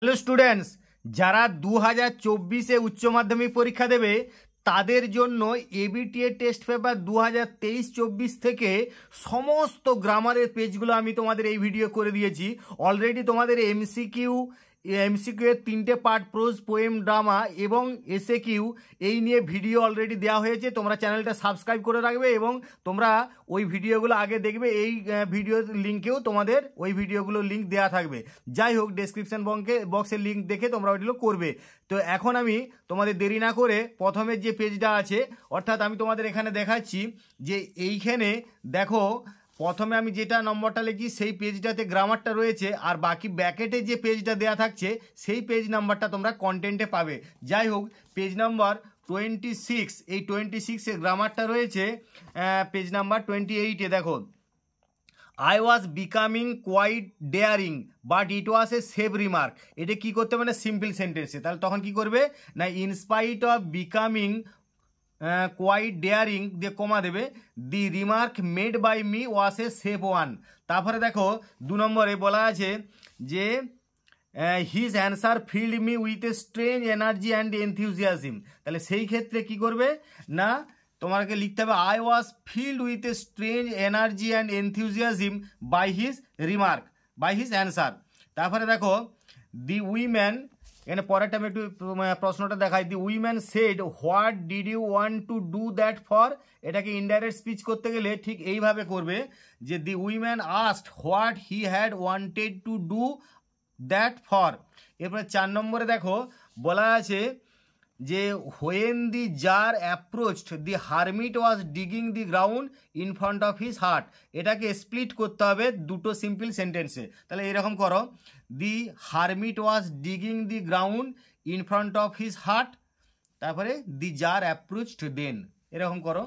Hello students, যারা 2024-এ উচ্চ মাধ্যমিক পরীক্ষা দেবে তাদের জন্য এবিটিএ টেস্ট পেপার 2023-24 থেকে সমস্ত গ্রামারের পেজগুলো আমি তোমাদের এই ভিডিও করে দিয়েছি। অলরেডি তোমাদের এমসিকিউ এর 3টে পার্ট, প্রোজ, পোয়েম, ড্রামা এবং এসএকিউ এই নিয়ে ভিডিও অলরেডি দেওয়া হয়েছে। তোমরা চ্যানেলটা সাবস্ক্রাইব করে রাখবে এবং তোমরা ওই ভিডিওগুলো আগে দেখবে। এই ভিডিওর লিঙ্কেও তোমাদের ওই ভিডিওগুলোর লিঙ্ক দেওয়া থাকবে। যাই হোক, ডেসক্রিপশন বক্সের লিঙ্ক দেখে তোমরা ওইগুলো করবে। তো এখন আমি তোমাদের দেরি না করে প্রথমে যে পেজটা আছে, অর্থাৎ আমি তোমাদের এখানে দেখাচ্ছি যে এইখানে দেখো, প্রথমে আমি যেটা নম্বরটা লিখি সেই পেজটাতে গ্রামারটা রয়েছে, আর বাকি ব্যাকেটে যে পেজটা দেওয়া থাকছে সেই পেজ নাম্বারটা তোমরা কন্টেন্টে পাবে। যাই হোক, পেজ নাম্বার 26, এই 26-এ গ্রামারটা রয়েছে। পেজ নাম্বার 28-এ দেখো, I was becoming quite daring but it was a save remark. এটা কি করতে হবে না, সিম্পল সেন্টেন্সে। তাহলে তখন কি করবে না, in spite of becoming quite daring দিয়ে কমা দেবে, the remark made by me was a save one. তারপরে দেখো 2 নম্বরে বলা আছে যে his answer filled me with a strange energy and enthusiasm. তাহলে সেই ক্ষেত্রে কি করবে না, তোমাকে লিখতে হবে I was filled with a strange energy and enthusiasm by his remark, by his answer. তারপরে দেখো দি উইম্যান, এখানে পরেরটা আমি একটু প্রশ্নটা দেখাই। The woman said what did you want to do that for. এটাকে ইনডাইরেক্ট স্পিচ করতে গেলে ঠিক এইভাবে করবে যে the woman asked what he had wanted to do that for. এরপরে 4 নম্বরে দেখো বলা আছে যে when the jar approached the hermit was digging the ground in front of his heart. এটাকে স্প্লিট করতে হবে দুটো সিম্পল সেন্টেন্সে। তাহলে এরকম করো, the hermit was digging the ground in front of his heart, তারপরে দি জার অ্যাপ্রোচড দেন, এরকম করো।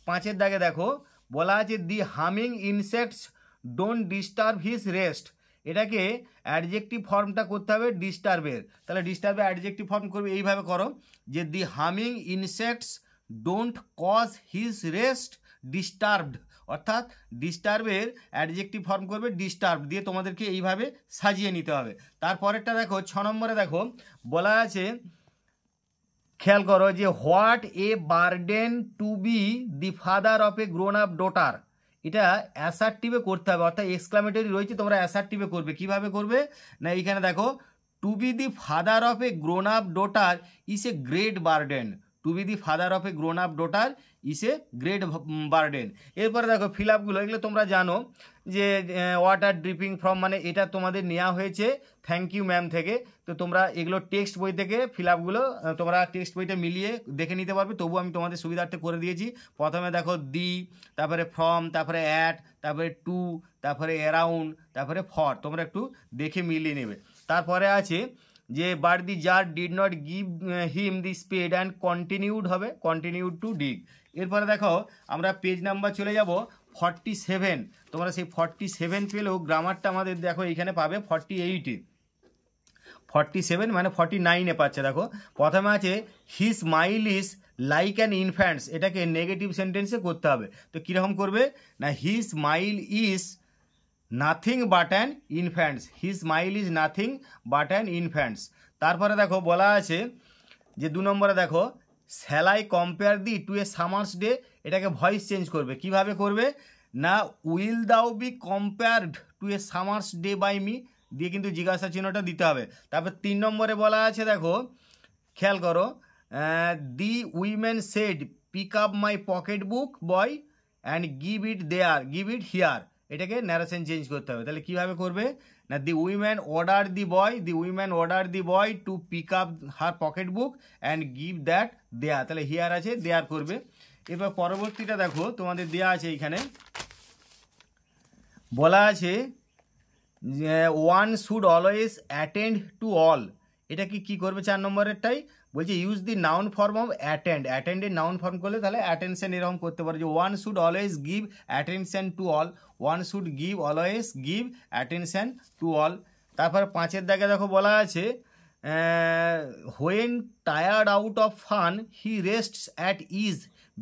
5-এর দাগে দেখো বলা আছে the humming insects don't disturb his rest. এটাকে অ্যাডজেক্টিভ ফর্মটা করতে হবে ডিস্টার্বের। তাহলে ডিস্টার্বের অ্যাডজেক্টিভ ফর্ম করবে এইভাবে করো যে the humming insects don't cause his rest disturbed, অর্থাৎ ডিস্টার্বের অ্যাডজেক্টিভ ফর্ম করবে ডিস্টার্ব দিয়ে তোমাদেরকে এইভাবে সাজিয়ে নিতে হবে। তারপরেরটা দেখো 6 নম্বরে দেখো বলা আছে, খেয়াল করো যে what a burden to be the father of a grown up daughter. এটা অ্যাসার্টিভে করতে হবে, অর্থাৎ এক্সক্লামেটরি রয়েছে, তোমরা অ্যাসার্টিভে করবে। কিভাবে করবে না, এইখানে দেখো to be the father of a grown up daughter is a great burden. To be the father of a grown up daughter is a great burden. এরপরে দেখো ফিল আপগুলো, এগুলো তোমরা জানো যে ওয়াটার ড্রিপিং ফ্রম, মানে এটা তোমাদের নেওয়া হয়েছে থ্যাংক ইউ ম্যাম থেকে। তো তোমরা এগুলো টেক্সট বই থেকে ফিল আপগুলো তোমরা টেক্সট বইটা মিলিয়ে দেখে নিতে পারবে, তবু আমি তোমাদের সুবিধার্থে করে দিয়েছি। প্রথমে দেখো দি, তারপরে ফ্রম, তারপরে অ্যাট, তারপরে টু, তারপরে অ্যারাউন্ড, তারপরে ফর, তোমরা একটু দেখে মিলিয়ে নেবে। তারপরে আছে যে but the czar did not give him the spade and continued হবে কন্টিনিউড টু ডিগ। এরপরে দেখো আমরা পেজ নাম্বার চলে যাব 47। তোমরা সেই 47 পেলেও গ্রামারটা আমাদের দেখো এইখানে পাবে 48-এ। 47 মানে 49-এ পাচ্ছে। দেখো প্রথমে আছে he smile is like an infants. এটাকে নেগেটিভ সেন্টেন্সে করতে হবে। তো কীরকম করবে না, he smile is nothing but an infants. He smile is nothing but an infants. তারপরে দেখো বলা আছে যে 2 নম্বরে দেখো shall I compare thee to a summer's day. এটাকে ভয়েস চেঞ্জ করবে। কিভাবে করবে না, উইল দাও be compared to a summer's day by me দিয়ে কিন্তু জিজ্ঞাসা চিহ্নটা দিতে হবে। তারপর 3 নম্বরে বলা আছে দেখো, খেয়াল করো, the women said pick up my pocket book boy and give it here. এটাকে ন্যারেশন চেঞ্জ করতে হবে। তাহলে কীভাবে করবে না, the woman order the boy to pick up her pocket book and give that there. তাহলে হিয়ার আছে, দেয়ার করবে। এবার পরবর্তীটা দেখো তোমাদের দেয়া আছে, এইখানে বলা আছে one should always attend to all. এটা কি করবে 4 নম্বরেরটাই বলছে use the noun form of attend. অ্যাটেন্ডের নাউন ফর্ম করলে তাহলে অ্যাটেনশন এরকম করতে পারে যে one should always give attention to all, one should always give attention to all. তারপর 5-এর দাগে দেখো বলা আছে when tired out of fun he rests at ease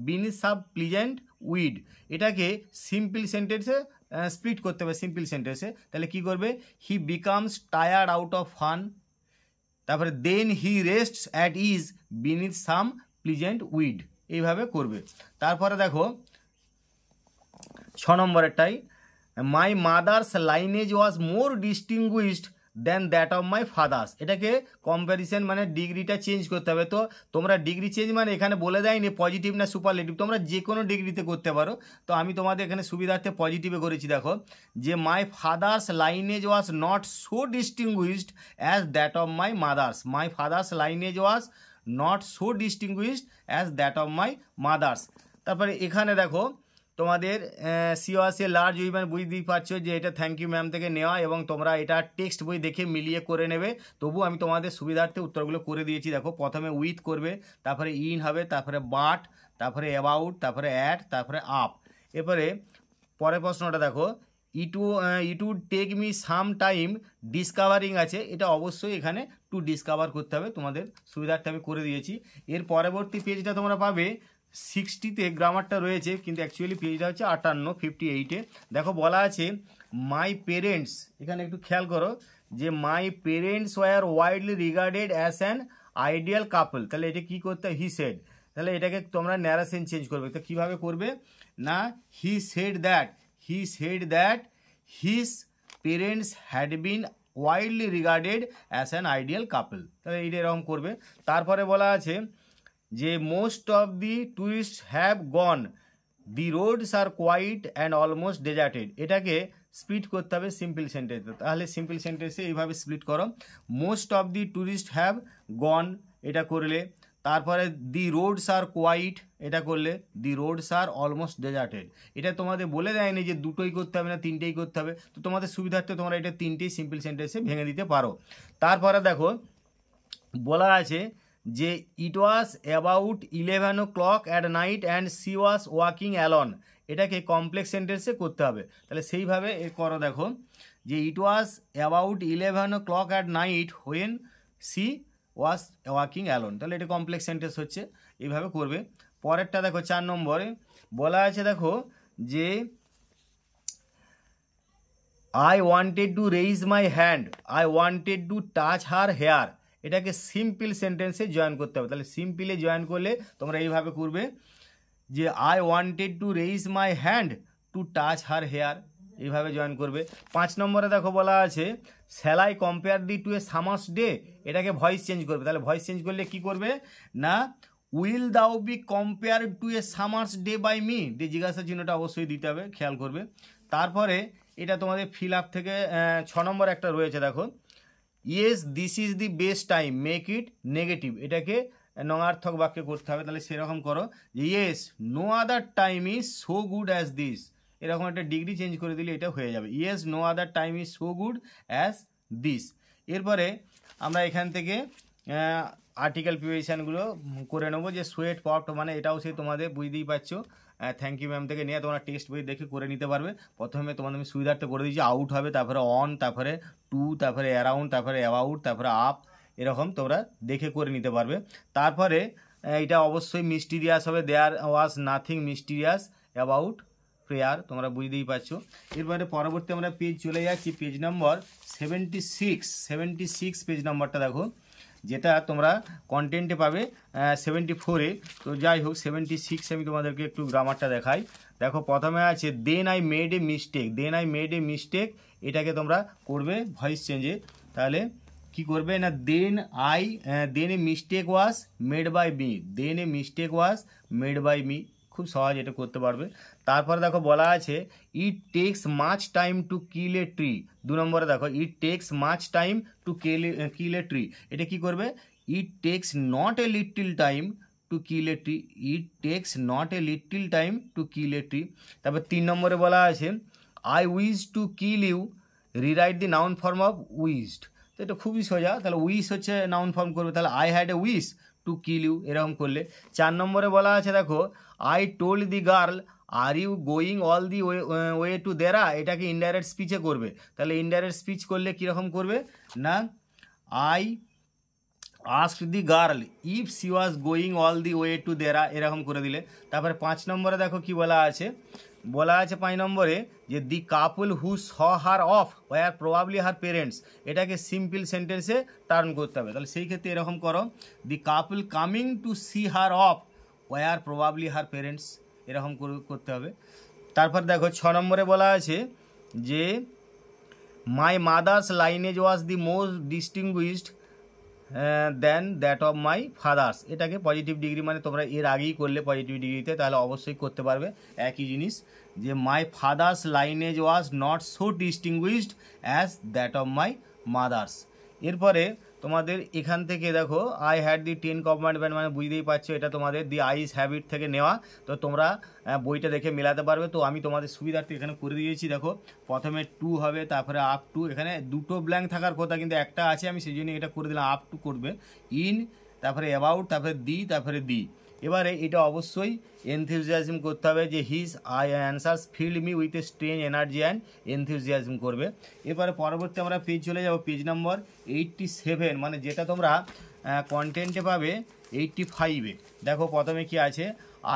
beneath some pleasant weed. এটাকে সিম্পল সেন্টেন্সে স্প্লিট করতে হবে, সিম্পল সেন্টেন্সে। তাহলে কি করবে, he becomes tired out of fun, তারপরে then he rests at ease beneath some pleasant weed, এইভাবে করবে। তারপরে দেখো 6 নম্বরেরটাই, my mother's lineage was more distinguished than that of my father's. এটাকে কম্প্যারিজন মানে ডিগ্রিটা চেঞ্জ করতে হবে। তো তোমরা ডিগ্রি চেঞ্জ মানে এখানে বলে দেয়নি পজিটিভ না সুপারলেটিভ, তোমরা যে কোনো ডিগ্রিতে করতে পারো। তো আমি তোমাদের এখানে সুবিধার্থে পজিটিভে করেছি। দেখো যে my father's lineage was not so distinguished as that of my mother's. My father's lineage was not so distinguished as that of my mother's. তারপরে এখানে দেখো তোমাদের সিওয়াসে লার্জ উইমেন বুঝতেই পারছো যে এটা থ্যাংক ইউ ম্যাম থেকে নেওয়া, এবং তোমরা এটা টেক্সট বই দেখে মিলিয়ে করে নেবে। তবু আমি তোমাদের সুবিধার্থে উত্তরগুলো করে দিয়েছি। দেখো প্রথমে উইথ করবে, তারপরে ইন হবে, তারপরে বাট, তারপরে অ্যাবাউট, তারপরে অ্যাট, তারপরে আপ। এরপরে পরের প্রশ্নটা দেখো, it would take me some time discovering আছে, এটা অবশ্যই এখানে টু ডিসকভার করতে হবে, তোমাদের সুবিধার্থে আমি করে দিয়েছি। এর পরবর্তী পেজটা তোমরা পাবে 60তে গ্রামারটা রয়েছে, কিন্তু অ্যাকচুয়ালি পেজটা হচ্ছে 58 দেখো বলা আছে মাই পেরেন্টস, এখানে একটু খেয়াল করো যে my parents were widely regarded as an ideal couple. তাহলে এটা কি করতে হয়, হি সেড। তাহলে এটাকে তোমরা ন্যারেশন চেঞ্জ করবে। তো কীভাবে করবে না, he said that his parents had been widely regarded as an ideal couple. তাহলে এইটা এরকম করবে। তারপরে বলা আছে যে most of the tourist have gone, the roads are quite and almost deserted. এটাকে স্প্লিট করতে হবে সিম্পল সেন্টেন্সে। তাহলে সিম্পল সেন্টেন্সে এইভাবে স্প্লিট করো, most of the tourist have গন, এটা করলে। তারপরে দি রোডস আর কোয়াইট, এটা করলে। দি রোডস আর অলমোস্ট ডেজার্টেড, এটা তোমাদের বলে দেয়নি যে দুটোই করতে হবে না তিনটেই করতে হবে। তো তোমাদের সুবিধার্থে তোমরা এটা তিনটেই সিম্পল সেন্টেন্সে ভেঙে দিতে পারো। তারপরে দেখো বলা আছে যে it was about 11 o'clock at night and she was walking alone, এটাকে কমপ্লেক্স সেন্টেন্সে করতে হবে। তাহলে সেইভাবে এ করো। দেখো যে it was about 11 o'clock at night when she was walking alone, তাহলে এটা কমপ্লেক্স সেন্টেন্স হচ্ছে, এইভাবে করবে। পরেরটা দেখো 4 নম্বরে বলা আছে, দেখো যে I wanted to raise my hand, I wanted to touch her hair, এটাকে সিম্পল সেন্টেন্সে জয়েন করতে হবে। তাহলে সিম্পলে জয়েন করলে তোমরা এইভাবে করবে যে I wanted to raise my hand to touch her hair, এইভাবে জয়েন করবে। 5 নম্বরে দেখো বলা আছে shall I compare thee to a summer's day, এটাকে ভয়েস চেঞ্জ করবে। তাহলে ভয়েস চেঞ্জ করলে কি করবে না, উইল দাও be compare to a summer's day by me, দিয়ে জিজ্ঞাসা চিহ্নটা অবশ্যই দিতে হবে, খেয়াল করবে। তারপরে এটা তোমাদের ফিল আপ থেকে 6 নম্বর একটা রয়েছে, দেখো yes this is the best time make it negative, এটাকে নঙার্থক বাক্যে করতে হবে। তাহলে সেরকম করো যে yes no other time is so good as this, এরকম একটা ডিগ্রি চেঞ্জ করে দিলে এটা হয়ে যাবে, yes no other time is so good as this. এরপরে আমরা এখান থেকে আর্টিকেল প্রিপারেশানগুলো করে নেবো, যে সোয়েট পট মানে এটাও সেই তোমাদের বুঝতেই পারছো থ্যাংক ইউ ম্যাম থেকে নিয়ে তোমরা টেক্সট বই দেখে করে নিতে পারবে। প্রথমে তোমাদের আমি সুবিধার্থে করে দিয়েছি আউট হবে, তারপরে অন, তারপরে টু, তারপরে অ্যারাউন্ড, তারপরে অ্যাবাউট, তারপরে আপ, এরকম তোমরা দেখে করে নিতে পারবে। তারপরে এটা অবশ্যই মিস্টিরিয়াস হবে, there was nothing mysterious about prayer, তোমরা বুঝতেই পারছো। এরপরে পরবর্তী আমরা পেজ চলে যাচ্ছি, পেজ নম্বর 76 পেজ নম্বরটা দেখো, যেটা তোমরা কন্টেন্টে পাবে 74-এ। তো যাই হোক 76 আমি তোমাদেরকে একটু গ্রামারটা দেখাই। দেখো প্রথমে আছে then I made a mistake, এটাকে তোমরা করবে ভয়েস চেঞ্জে। তাহলে কি করবে না, then a mistake was made by me, খুব সহজ, এটা করতে পারবে। তারপরে দেখো বলা আছে it takes much time to kill a tree, 2 নম্বরে দেখো it takes much time to kill a tree, এটা কি করবে, it takes not a little time to kill a tree, তারপর 3 নম্বরে বলা আছে I wish to kill you, rewrite the noun form of wished, তো এটা খুবই সোজা। তাহলে উইশ হচ্ছে নাউন ফর্ম করবে, তাহলে I had a wish to kill you, এরকম করলে। 4 নম্বরে বলা আছে দেখো I told the girl are you going all the way to Dera, এটাকে ইনডাইরেক্ট স্পিচে করবে। তাহলে ইনডাইরেক্ট স্পিচ করলে কীরকম করবে না, I asked the girl if she was going all the way to Dera, এরকম করে দিলে। তারপরে 5 নম্বরে দেখো কি বলা আছে বলা আছে 5 নম্বরে যে the couple who saw her off were probably her parents, এটাকে সিম্পল সেন্টেন্সে টার্ন করতে হবে। তাহলে সেই ক্ষেত্রে এরকম করো, the couple coming to see her off were probably her parents, এরকম করতে হবে। তারপর দেখো 6 নম্বরে বলা আছে যে my mother's lineage was the most distinguished than that of my father's, এটাকে পজিটিভ ডিগ্রি মানে তোমরা এর আগেই করলে পজিটিভ ডিগ্রিতে, তাহলে অবশ্যই করতে পারবে একই জিনিস, যে my father's lineage was not so distinguished as that of my mother's. এরপরে তোমাদের এখান থেকে দেখো আই হ্যাড দি 10 কমান্ডমেন্ট, মানে বুঝতেই পারছো এটা তোমাদের দি আইস হ্যাবিট থেকে নেওয়া, তো তোমরা বইটা দেখে মেলাতে পারবে। তো আমি তোমাদের সুবিধার্থে এখানে করে দিয়েছি, দেখো প্রথমে টু হবে, তারপরে আপ টু, এখানে দুটো ব্ল্যাঙ্ক থাকার কথা কিন্তু একটা আছে, আমি সেই জন্য এটা করে দিলাম, আপ টু করবে, ইন, তারপরে অ্যাবাউট, তারপরে দি, তারপরে দি। এবারে এটা অবশ্যই এনথিউজিয়াজম করতে হবে, যে his I answers filled me with a strange energy and enthusiasm করবে। এবারে পরবর্তী আমরা পেজ চলে যাব, পেজ নম্বর 87, মানে যেটা তোমরা কন্টেন্টে পাবে 85-এ। দেখো প্রথমে কি আছে,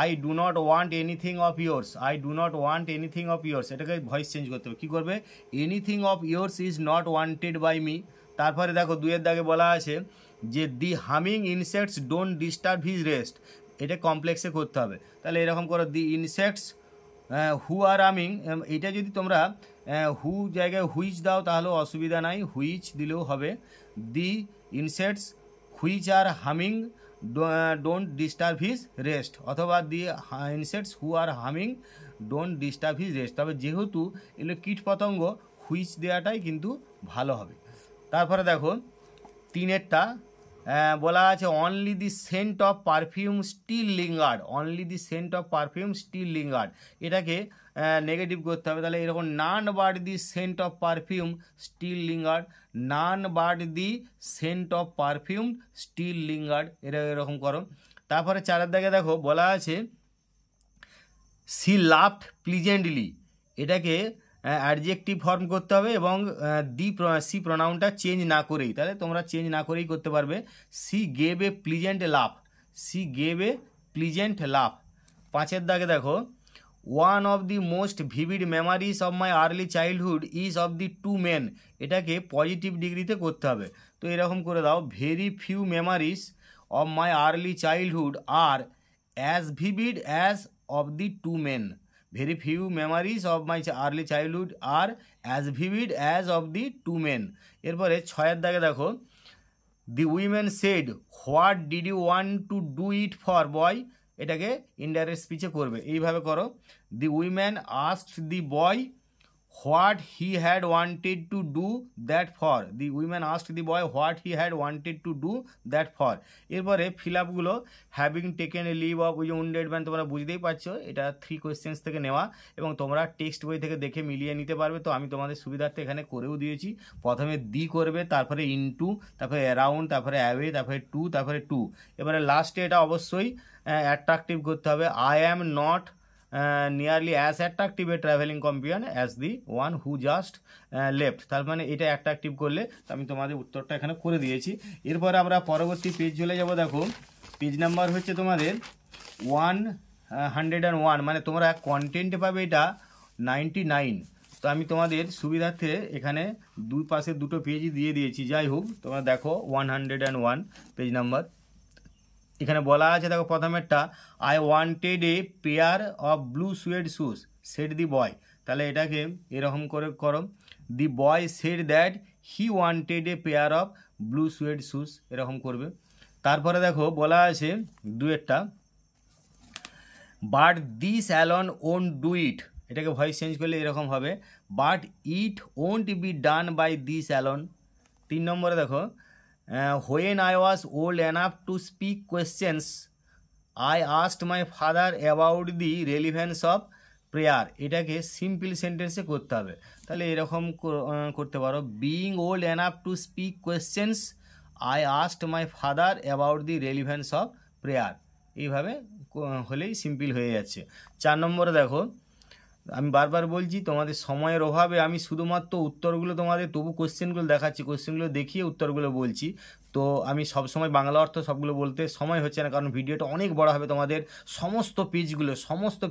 I do not want anything of yours, I do not want anything of yours, এটাকে ভয়েস চেঞ্জ করতে হবে। কী করবে, anything of yours is not wanted by me. তারপরে দেখো 2-এর দাগে বলা আছে যে the humming insects don't disturb his rest, এটা কমপ্লেক্সে করতে হবে। তাহলে এরকম করো, দি ইনসেক্টস হু আর হামিং, এটা যদি তোমরা হু জায়গায় হুইচ দাও তাহলেও অসুবিধা নাই, হুইচ দিলেও হবে। The insects which are humming don't disturb his rest, অথবা the insects who are humming don't disturb his rest. তবে যেহেতু এগুলো কীট পতঙ্গ, হুইচ দেওয়াটাই কিন্তু ভালো হবে। তারপরে দেখো 3-এরটা বলা আছে only the scent of perfume still lingered, only the scent of perfume still lingered, এটাকে নেগেটিভ করতে হবে। তাহলে এরকম none but the scent of perfume still lingered, none but the scent of perfume still lingered, এটা এরকম করো। তারপরে 4-এর দাগে দেখো বলা আছে সি লাভড প্লিজেন্টলি, এটাকে অ্যাডজেক্টিভ ফর্ম করতে হবে এবং সি প্রোনাউনটা চেঞ্জ না করেই, তাহলে তোমরা চেঞ্জ না করেই করতে পারবে। She gave a pleasant laugh, she gave a pleasant laugh. 5-এর দাগে দেখো one of the most vivid memories of my early childhood is of the two men, এটাকে পজিটিভ ডিগ্রিতে করতে হবে। তো এরকম করে দাও, very few memories of my early childhood are as vivid as of the two men, very few memories of my early childhood are as vivid as of the two men। এরপরে 6-এর দাগে দেখো the women said what did you want to do it for boy, এটাকে indirect স্পিচে করবে, এইভাবে করো। the women asked the boy what he had wanted to do that for, the women asked the boy what he had wanted to do that for। এরপরে fill আপগুলো having taken a leave of wounded man, তোমরা বুঝতেই পারছো এটা 3 questions থেকে নেওয়া এবং তোমরা টেক্সট বই থেকে দেখে মিলিয়ে নিতে পারবে। তো আমি তোমাদের সুবিধার্থে এখানে করেও দিয়েছি, প্রথমে দি করবে, তারপরে ইনটু, তারপরে অ্যারাউন্ড, তারপরে অ্যাওয়ে, তারপরে টু, তারপরে টু। এবারে লাস্টে এটা অবশ্যই অ্যাট্রাকটিভ করতে হবে, I am not nearly as attractive a travelling companion as the one who just left, তার মানে এটা অ্যাট্রাকটিভ করলে, তো আমি তোমাদের উত্তরটা এখানে করে দিয়েছি। এরপরে আমরা পরবর্তী পেজ চলে যাব। দেখো পেজ নাম্বার হচ্ছে তোমাদের 101, মানে তোমরা কন্টেন্টে পাবে এটা 99। তো আমি তোমাদের সুবিধার্থে এখানে দুই পাশে দুটো পেজই দিয়ে দিয়েছি, যাই হোক তোমরা দেখো 101 পেজ নাম্বার। এখানে বলা আছে দেখো প্রথমেরটা I wanted a pair of blue suede shoes said the boy, তাহলে এটাকে এরকম করে করো, the boy said that he wanted a pair of blue suede shoes, এরকম করবে। তারপরে দেখো বলা আছে 2-এরটা but this alone won't do it, এটাকে ভয়েস চেঞ্জ করলে এরকম হবে, but it won't be done by this alone. 3 নম্বরে দেখো when I was old enough to speak questions I asked my father about the relevance of prayer, এটাকে simple সেন্টেন্সে করতে হবে। তাহলে এরকম করতে পারো, being old enough to speak questions I asked my father about the relevance of prayer, এইভাবে হলেই সিম্পল হয়ে যাচ্ছে। 4 নম্বরে দেখো আমি বারবার বলছি তোমাদের সময়ের অভাবে আমি শুধুমাত্র উত্তরগুলো তোমাদের তবু কোশ্চেনগুলো দেখাচ্ছি, কোশ্চেনগুলো দেখিয়ে উত্তরগুলো বলছি। তো আমি সবসময় বাংলা অর্থ সবগুলো বলতে সময় হচ্ছে না, কারণ ভিডিওটা অনেক বড় হবে। তোমাদের সমস্ত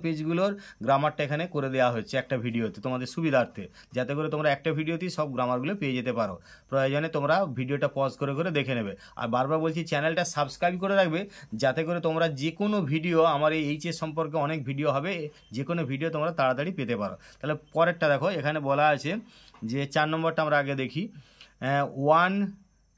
পেজগুলোর গ্রামারটা এখানে করে দেওয়া হচ্ছে একটা ভিডিওতে তোমাদের সুবিধার্থে, যাতে করে তোমরা একটা ভিডিওতেই সব গ্রামারগুলো পেয়ে যেতে পারো। প্রয়োজনে তোমরা ভিডিওটা পজ করে করে দেখে নেবে। আর বারবার বলছি, চ্যানেলটা সাবস্ক্রাইব করে রাখবে, যাতে করে তোমরা যে কোনো ভিডিও, আমার এই এইচএস সম্পর্কে অনেক ভিডিও হবে, যে কোনো ভিডিও তোমরা তাড়াতাড়ি পেতে পারো। তাহলে পরেরটা দেখো, এখানে বলা আছে যে 4 নম্বরটা আমরা আগে দেখি। One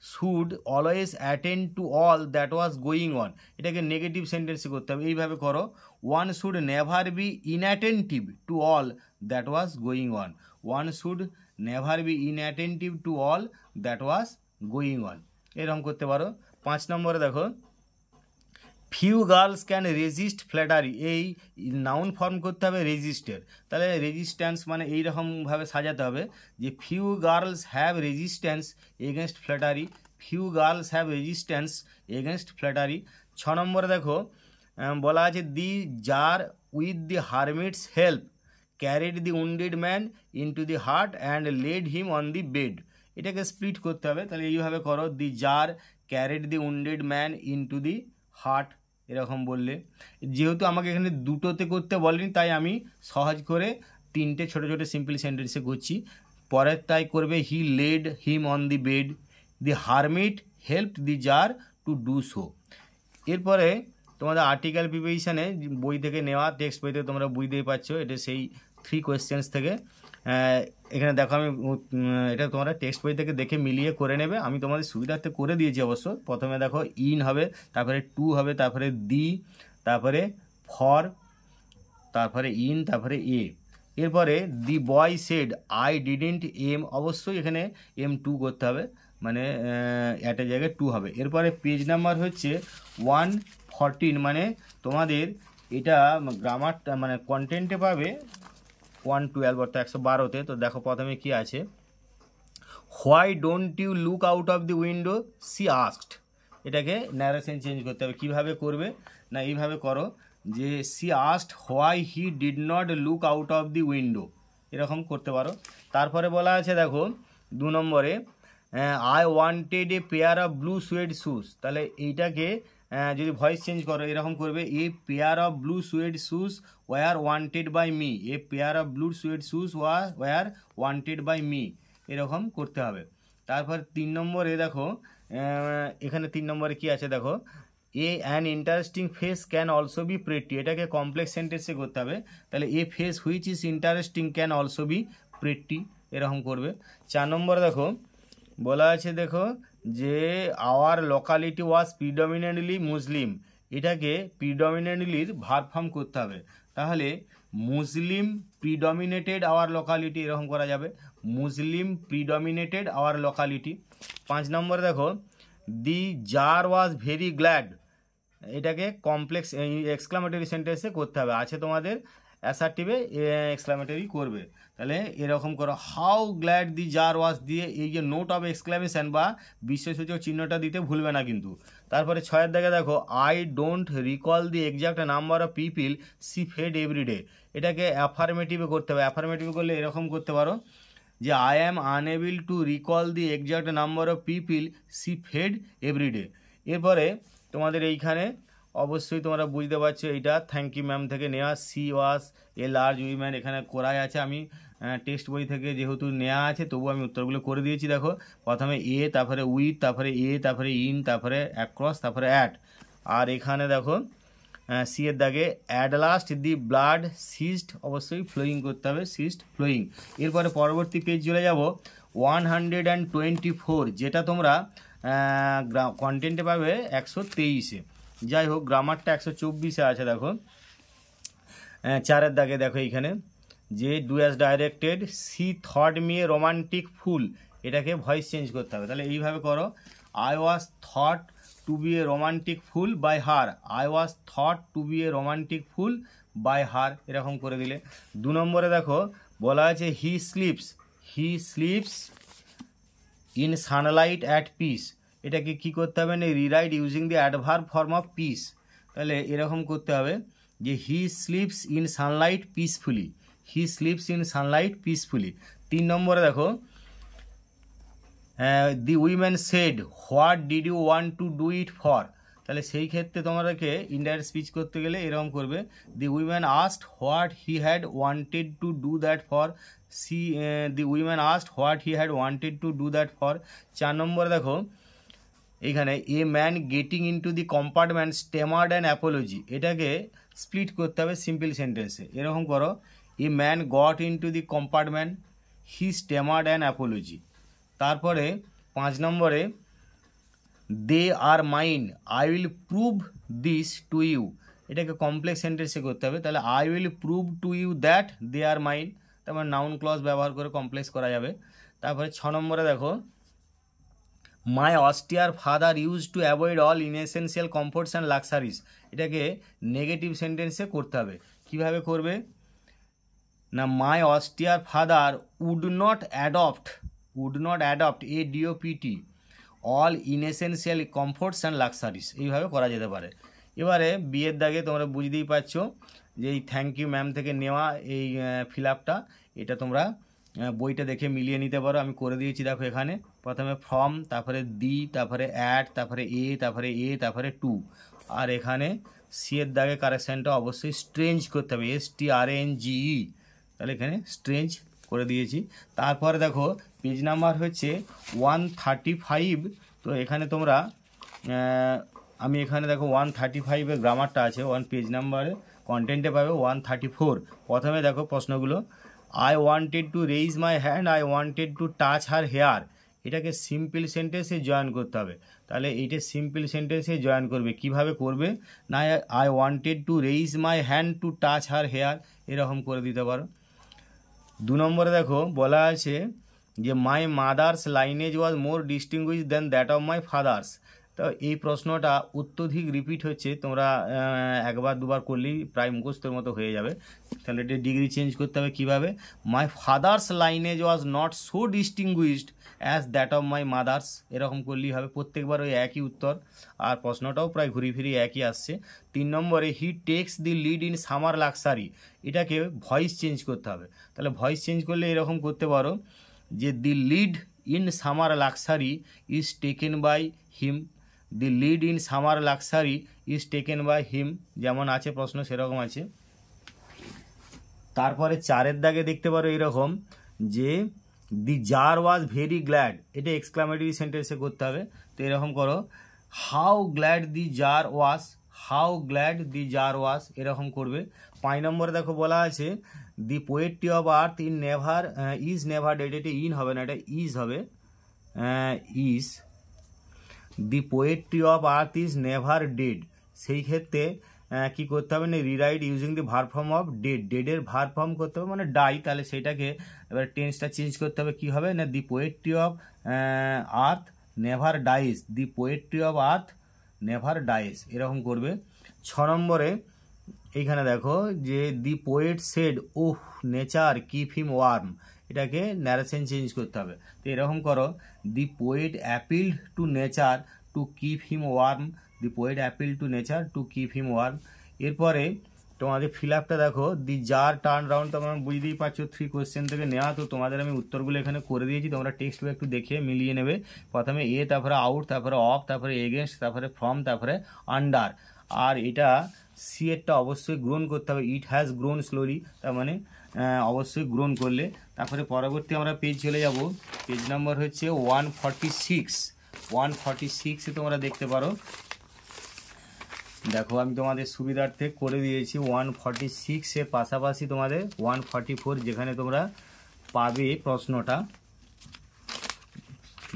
should always attend to all that was going on, এটাকে নেগেটিভ সেন্টেন্সে করতে হবে। এইভাবে করো, one should never be inattentive to all that was going on. One should never be inattentive to all that was going on, এরকম করতে পারো। 5 নম্বরে দেখো, few girls can resist flattery, এই নাউন ফর্ম করতে হবে রেজিস্টের। তাহলে রেজিস্ট্যান্স মানে এইরকমভাবে সাজাতে হবে যে few girls have resistance against flattery, few girls have resistance against flattery. 6 নম্বরে দেখো, বলা আছে the tsar with the hermit's help carried the wounded man into the hut and laid him on the bed, এটাকে split করতে হবে। তাহলে এইভাবে করো, the tsar carried the wounded man into the hut, এরকম বললে। যেহেতু আমাকে এখানে দুটোতে করতে বলেনি, তাই আমি সহজ করে 3টে ছোটো ছোটো সিম্পল সেন্টেন্সে করছি। পরের তাই করবে, he laid him on the bed, the hermit helped the tsar to do so. এরপরে তোমাদের আর্টিকেল প্রিপোজিশনে বই থেকে নেওয়া, টেক্সট বই থেকে তোমরা বুঝতেই পারছো, এটা সেই 3 কোয়েশ্চেন্স থেকে। এখানে দেখো, আমি এটা তোমরা টেক্সট বই থেকে দেখে মিলিয়ে করে নেবে, আমি তোমাদের সুবিধার্থে করে দিয়েছি অবশ্য। প্রথমে দেখো ইন হবে, তারপরে টু হবে, তারপরে দি, তারপরে ফর, তারপরে ইন, তারপরে এ। এরপরে the boy said I didn't am, অবশ্যই এখানে M2 করতে হবে, মানে একটা জায়গায় 2 হবে। এরপরে পেজ নাম্বার হচ্ছে 114, মানে তোমাদের এটা গ্রামারটা মানে কন্টেন্টে পাবে 112 অর্থাৎ 112তে। তো দেখো প্রথমে কি আছে, why don't you look out of the window she asked, এটাকে ন্যারেশন চেঞ্জ করতে হবে। কিভাবে করবে না, এইভাবে করো যে she asked why he did not look out of the window, এরকম করতে পারো। তারপরে বলা আছে দেখো 2 নম্বরে, I wanted a pair of blue suede shoes, তাহলে এইটাকে যদি ভয়েস চেঞ্জ করো এরকম করবে, a pair of blue suede shoes were wanted by me, a pair of blue suede shoes were wanted by me, এরকম করতে হবে। তারপর 3 নম্বরে দেখো, এখানে 3 নম্বরে কি আছে দেখো, a an interesting face can also be pretty, এটাকে কমপ্লেক্স সেন্টেন্সে করতে হবে। তাহলে a face which is interesting can also be pretty, এরকম করবে। 4 নম্বরে দেখো, বলা আছে দেখো যে our locality was predominantly Muslim, এটাকে প্রিডমিনেন্টলির ভার্ব ফর্ম করতে হবে। তাহলে মুসলিম প্রিডমিনেটেড আওয়ার লোকালিটি, এরকম করা যাবে, মুসলিম প্রিডমিনেটেড আওয়ার লোকালিটি। 5 নম্বরে দেখো, দি জার ওয়াজ ভেরি গ্ল্যাড, এটাকে কমপ্লেক্স এক্সক্লামেটরি সেন্টেন্সে করতে হবে। আছে তোমাদের অ্যাসার্টিভে এক্সক্লামেটরি করবে। তাহলে এরকম করো, হাউ গ্ল্যাড দি জার ওয়াজ দিয়ে এই যে নোট অফ এক্সক্লামেশন বা বিস্ময়সূচক চিহ্নটা দিতে ভুলবে না কিন্তু। তারপরে 6 দিকে দেখো, I don't recall the exact number of people she fed everyday, এটাকে অ্যাফার্মেটিভে করতে হবে। অ্যাফার্মেটিভে করলে এরকম করতে পারো যে I am unable to recall the exact number of people she fed everyday. এরপরে তোমাদের এইখানে অবশ্যই তোমরা বুঝতে পারছো, এইটা থ্যাংক ইউ ম্যাম থেকে নেওয়া, C was a large woman, এখানে করাই আছে। আমি টেক্সট বই থেকে যেহেতু নেওয়া আছে তবু আমি উত্তরগুলো করে দিয়েছি। দেখো প্রথমে এ, তারপরে উইথ, তারপরে এ, তারপরে ইন, তারপরে অ্যাক্রস, তারপরে অ্যাট। আর এখানে দেখো সি এর দাগে at last the blood ceased, অবশ্যই ফ্লোয়িং করতে হবে, সিজড ফ্লোয়িং। এরপরে পরবর্তী পেজ চলে যাব 124, যেটা তোমরা কন্টেন্টে পাবে 123-এ। যাই হোক, গ্রামারটা 124-এ আছে। দেখো 4-এর দাগে দেখো এইখানে যে do as directed, she thought me a romantic fool, এটাকে ভয়েস চেঞ্জ করতে হবে। তাহলে এইভাবে করো, I was thought to be a romantic fool by her, I was thought to be a romantic fool by her, এরকম করে দিলে। 2 নম্বরে দেখো বলা আছে he sleeps in sunlight at peace, এটাকে কি করতে হবে না, rewrite using the adverb form of peace. তাহলে এরকম করতে হবে যে he sleeps in sunlight peacefully, he sleeps in sunlight peacefully. 3 নম্বরে দেখো the women said what did you want to do it for, তাহলে সেই ক্ষেত্রে তোমাদেরকে ইনডাইরেক্ট স্পিচ করতে গেলে এরকম করবে, the women asked what he had wanted to do that for, the women asked what he had wanted to do that for. 4 নম্বরে দেখো এইখানে a man getting into the compartment stammered and apology, এটাকে split করতে হবে simple সেন্টেন্সে, এরকম করো, a man got into the compartment he stammered and apology. তারপরে 5 নম্বরে they are mine I will prove this to you, এটাকে complex সেন্টেন্সে করতে হবে, তাহলে I will prove to you that they are mine, তারপর নাউন ক্লজ ব্যবহার করে কমপ্লেক্স করা যাবে। তারপরে 6 নম্বরে দেখো my austere father used to avoid all inessential comforts and luxuries, এটাকে নেগেটিভ সেন্টেন্সে করতে হবে। কিভাবে করবে না, my austere father would not adopt ADOPT all inessential comforts and luxuries, এইভাবে করা যেতে পারে। এবারে বিয়ের দাগে তোমরা বুঝতেই পারছো যে এই থ্যাংক ইউ ম্যাম থেকে নেওয়া এই ফিল আপটা, এটা তোমরা বইটা দেখে মিলিয়ে নিতে পারো, আমি করে দিয়েছি। দেখো এখানে প্রথমে ফ্রম, তারপরে দি, তারপরে অ্যাট, তারপরে তারপরে টু, আর এখানে সি এর দাগে কারেকশানটা অবশ্যই স্ট্রেঞ্জ করতে হবে, STRANGE, তাহলে এখানে স্ট্রেঞ্জ করে দিয়েছি। তারপরে দেখো পেজ নাম্বার হচ্ছে 135, তো এখানে তোমরা আমি এখানে দেখো 135-এর গ্রামারটা আছে, পেজ নাম্বারে কন্টেন্টে পাবে 134। প্রথমে দেখো প্রশ্নগুলো, I wanted to raise my hand, I wanted to touch her hair, এটাকে সিম্পল সেন্টেন্সে জয়েন করতে হবে, তাহলে এইটা সিম্পল সেন্টেন্সে জয়েন করবে। কিভাবে করবে না, I wanted to raise my hand to touch her hair, এরকম করে দিতে পারো। 2 নম্বরে দেখো বলা আছে যে my mother's lineage was more distinguish than that of my father's, তো এই প্রশ্নটা অত্যধিক রিপিট হচ্ছে, তোমরা একবার দুবার করলেই প্রায় মুখস্থের মতো হয়ে যাবে, তাহলে এটা ডিগ্রি চেঞ্জ করতে হবে। কীভাবে, my father's lineage was not so distinguished as that of my mother's, এরকম করলেই হবে, প্রত্যেকবার ওই একই উত্তর, আর প্রশ্নটাও প্রায় ঘুরি ফিরি একই আসছে। 3 নম্বরে হি takes the lead in summer luxury, এটাকে ভয়েস চেঞ্জ করতে হবে, তাহলে ভয়েস চেঞ্জ করলে এরকম করতে পারো যে the lead in summer luxury is taken by him, the lead in summer luxury is taken by him, যেমন আছে প্রশ্ন সেরকম আছে। তারপরে 4-এর দাগে দেখতে পারো এরকম যে the jar was very glad, এটা এক্সক্লামেটরি সেন্টেন্সে করতে হবে, তো এরকম করো, how glad the jar was, how glad the jar was, এরকম করবে। 5 নম্বরে দেখো বলা আছে the poetry of earth in never is never dead, এটা ইন হবে না, এটা ইজ হবে, is, the poetry of earth is never dead, সেই ক্ষেত্রে কী করতে হবে না, rewrite using the verb form of dead, ডেডের verb form করতে হবে মানে ডাই, তাহলে সেইটাকে এবার টেন্সটা চেঞ্জ করতে হবে। কী হবে না, the poetry of earth never dies, the poetry of earth never dies, এরকম করবে। 6 নম্বরে এইখানে দেখো যে the poet said oh nature keep him warm, এটাকে ন্যারেশন চেঞ্জ করতে হবে, তো এরকম করো, the poet appealed to nature to keep him warm, the poet appeal to nature to keep him warm. এরপরে তোমাদের ফিল আপটা দেখো, দি জার টার্ন রাউন্ড, তোমরা বুঝতেই পারছো 3 কোয়েশ্চেন থেকে নেওয়া, তো তোমাদের আমি উত্তরগুলো এখানে করে দিয়েছি, তোমরা টেক্সট বই একটু দেখে মিলিয়ে নেবে। প্রথমে এ, তারপরে আউট, তারপরে অফ, তারপরে এগেনস্ট, তারপরে ফ্রম, তারপরে আন্ডার, আর এটা সি এরটা অবশ্যই গ্রোন করতে হবে, ইট হ্যাজ গ্রোন স্লোলি, তার মানে অবশ্যই গ্রোন করলে। তারপরে পরবর্তী আমরা পেজ চলে যাব, পেজ নাম্বার হচ্ছে 146 তোমরা দেখতে পারো, দেখো আমি তোমাদের সুবিধার্থে করে দিয়েছি 146-এর পাশাপাশি তোমাদের 144 যেখানে তোমরা পাবে প্রশ্নটা,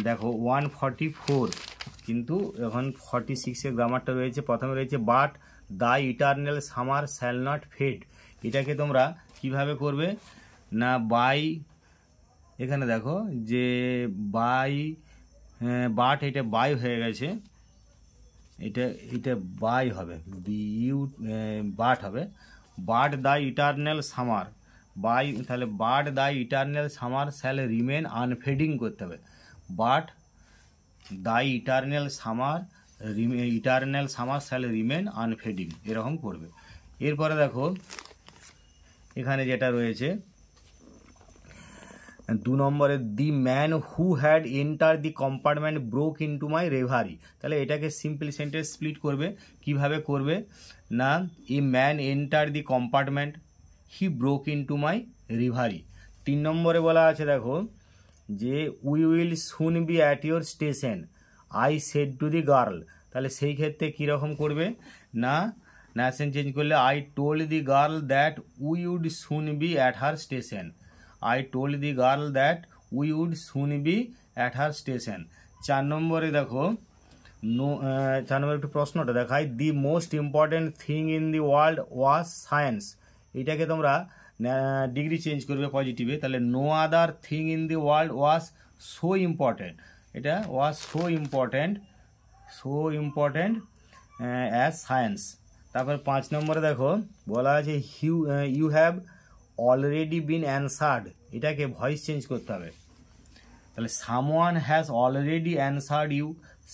দেখো 144 কিন্তু এখন 46-এর গ্রামারটা রয়েছে। প্রথমে রয়েছে but the eternal summer shall not fade, এটাকে তোমরা কিভাবে করবে না, বাই, এখানে দেখো যে বাই, বাট এটা বাই হয়ে গেছে, এটা বাই হবে, বাট হবে, but the eternal summer, by, তাহলে but the eternal summer shall remain unfading করতে হবে, but the eternal summer shall remain unfading, এরকম করবে। এরপরে দেখো এখানে যেটা রয়েছে 2 নম্বরে the man who had enter the compartment broke into my reverie. তাহলে এটাকে সিম্পল সেন্টেন্স স্প্লিট করবে, কিভাবে করবে না, a man enter the compartment, he broke into my reverie. 3 নম্বরে বলা আছে দেখো যে we will soon be at your station I said to the girl. তাহলে সেই ক্ষেত্রে কীরকম করবে না, ন্যাশন চেঞ্জ করলে I told the girl that we would soon be at her station, I told the girl that we would soon be at her station। 4 নম্বরে দেখো no, 4 নম্বরে একটু প্রশ্নটা দেখাই, the most important thing in the world was science. এটাকে তোমরা degree change করবে পজিটিভে, তাহলে no other thing in the world was so important, এটা was so important as science. তারপর 5 নম্বরে দেখো বলা আছে you have already been answered, এটাকে ভয়েস চেঞ্জ করতে হবে, তাহলে someone has already answered you,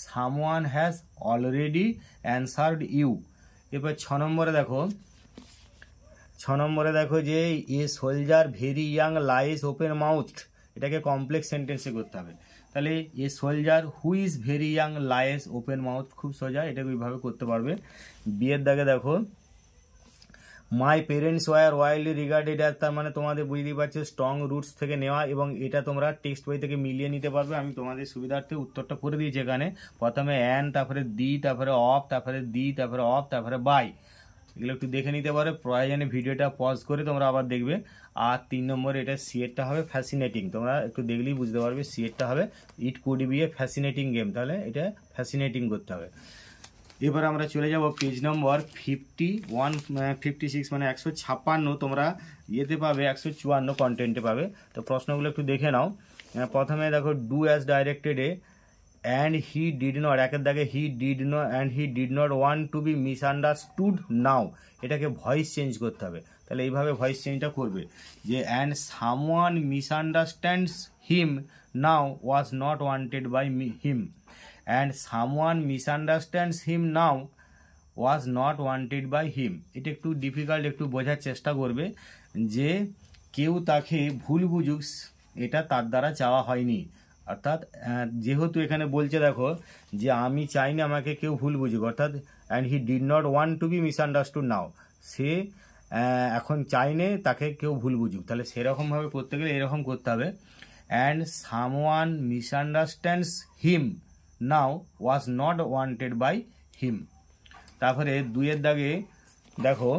someone has already answered you. এরপর 6 নম্বরে দেখো যে a soldier very young lies open mouthed, এটাকে কমপ্লেক্স সেন্টেন্সে করতে হবে, তাহলে a soldier who is very young lies open mouth, খুব সোজা, এটাকে ওইভাবে করতে পারবে। বিয়ের দাগে দেখো my parents were wildly regarded as, তার মানে তোমাদের বুঝতেই পারছো স্ট্রং রুটস থেকে নেওয়া, এবং এটা তোমরা টেক্সট বই থেকে মিলিয়ে নিতে পারবে। আমি তোমাদের সুবিধার্থে উত্তরটা করে দিয়েছি এখানে, প্রথমে অ্যান, তারপরে দি, তারপরে অফ, তারপরে দি, তারপরে অফ, তারপরে বাই, এগুলো একটু দেখে নিতে পারো, প্রয়োজনে ভিডিওটা পজ করে তোমরা আবার দেখবে। আর 3 নম্বরে এটা সিএরটা হবে ফ্যাসিনেটিং, তোমরা একটু দেখলেই বুঝতে পারবে সিএরটা হবে it could B A fascinating game, তাহলে এটা ফ্যাসিনেটিং করতে হবে। এবার আমরা চলে যাব পেজ নম্বর 56 মানে 156, তোমরা ইয়েতে পাবে 154 কন্টেন্টে পাবে। তো প্রশ্নগুলো একটু দেখে নাও। প্রথমে দেখো do as directed a and he did not, একের দাগে he did not and he did not want to be misunderstood now, এটাকে ভয়েস চেঞ্জ করতে হবে, তাহলে এইভাবে ভয়েস চেঞ্জটা করবে যে and someone misunderstands him now was not wanted by him, and someone misunderstands him now was not wanted by him. এটা একটু ডিফিকাল্ট, একটু বোঝার চেষ্টা করবে যে কেউ তাকে ভুল বুঝুক, এটা তার দ্বারা চাওয়া হয়নি, অর্থাৎ যেহেতু এখানে বলছে দেখো যে আমি চাইনি আমাকে কেউ ভুল বুঝুক, অর্থাৎ and he did not want to be misunderstood now, সে এখন চাইনে তাকে কেউ ভুল বুঝুক, তাহলে সেরকমভাবে করতে গেলে এরকম করতে হবে and someone misunderstands him now was not wanted by him. তারপরে 2 দাগে দেখো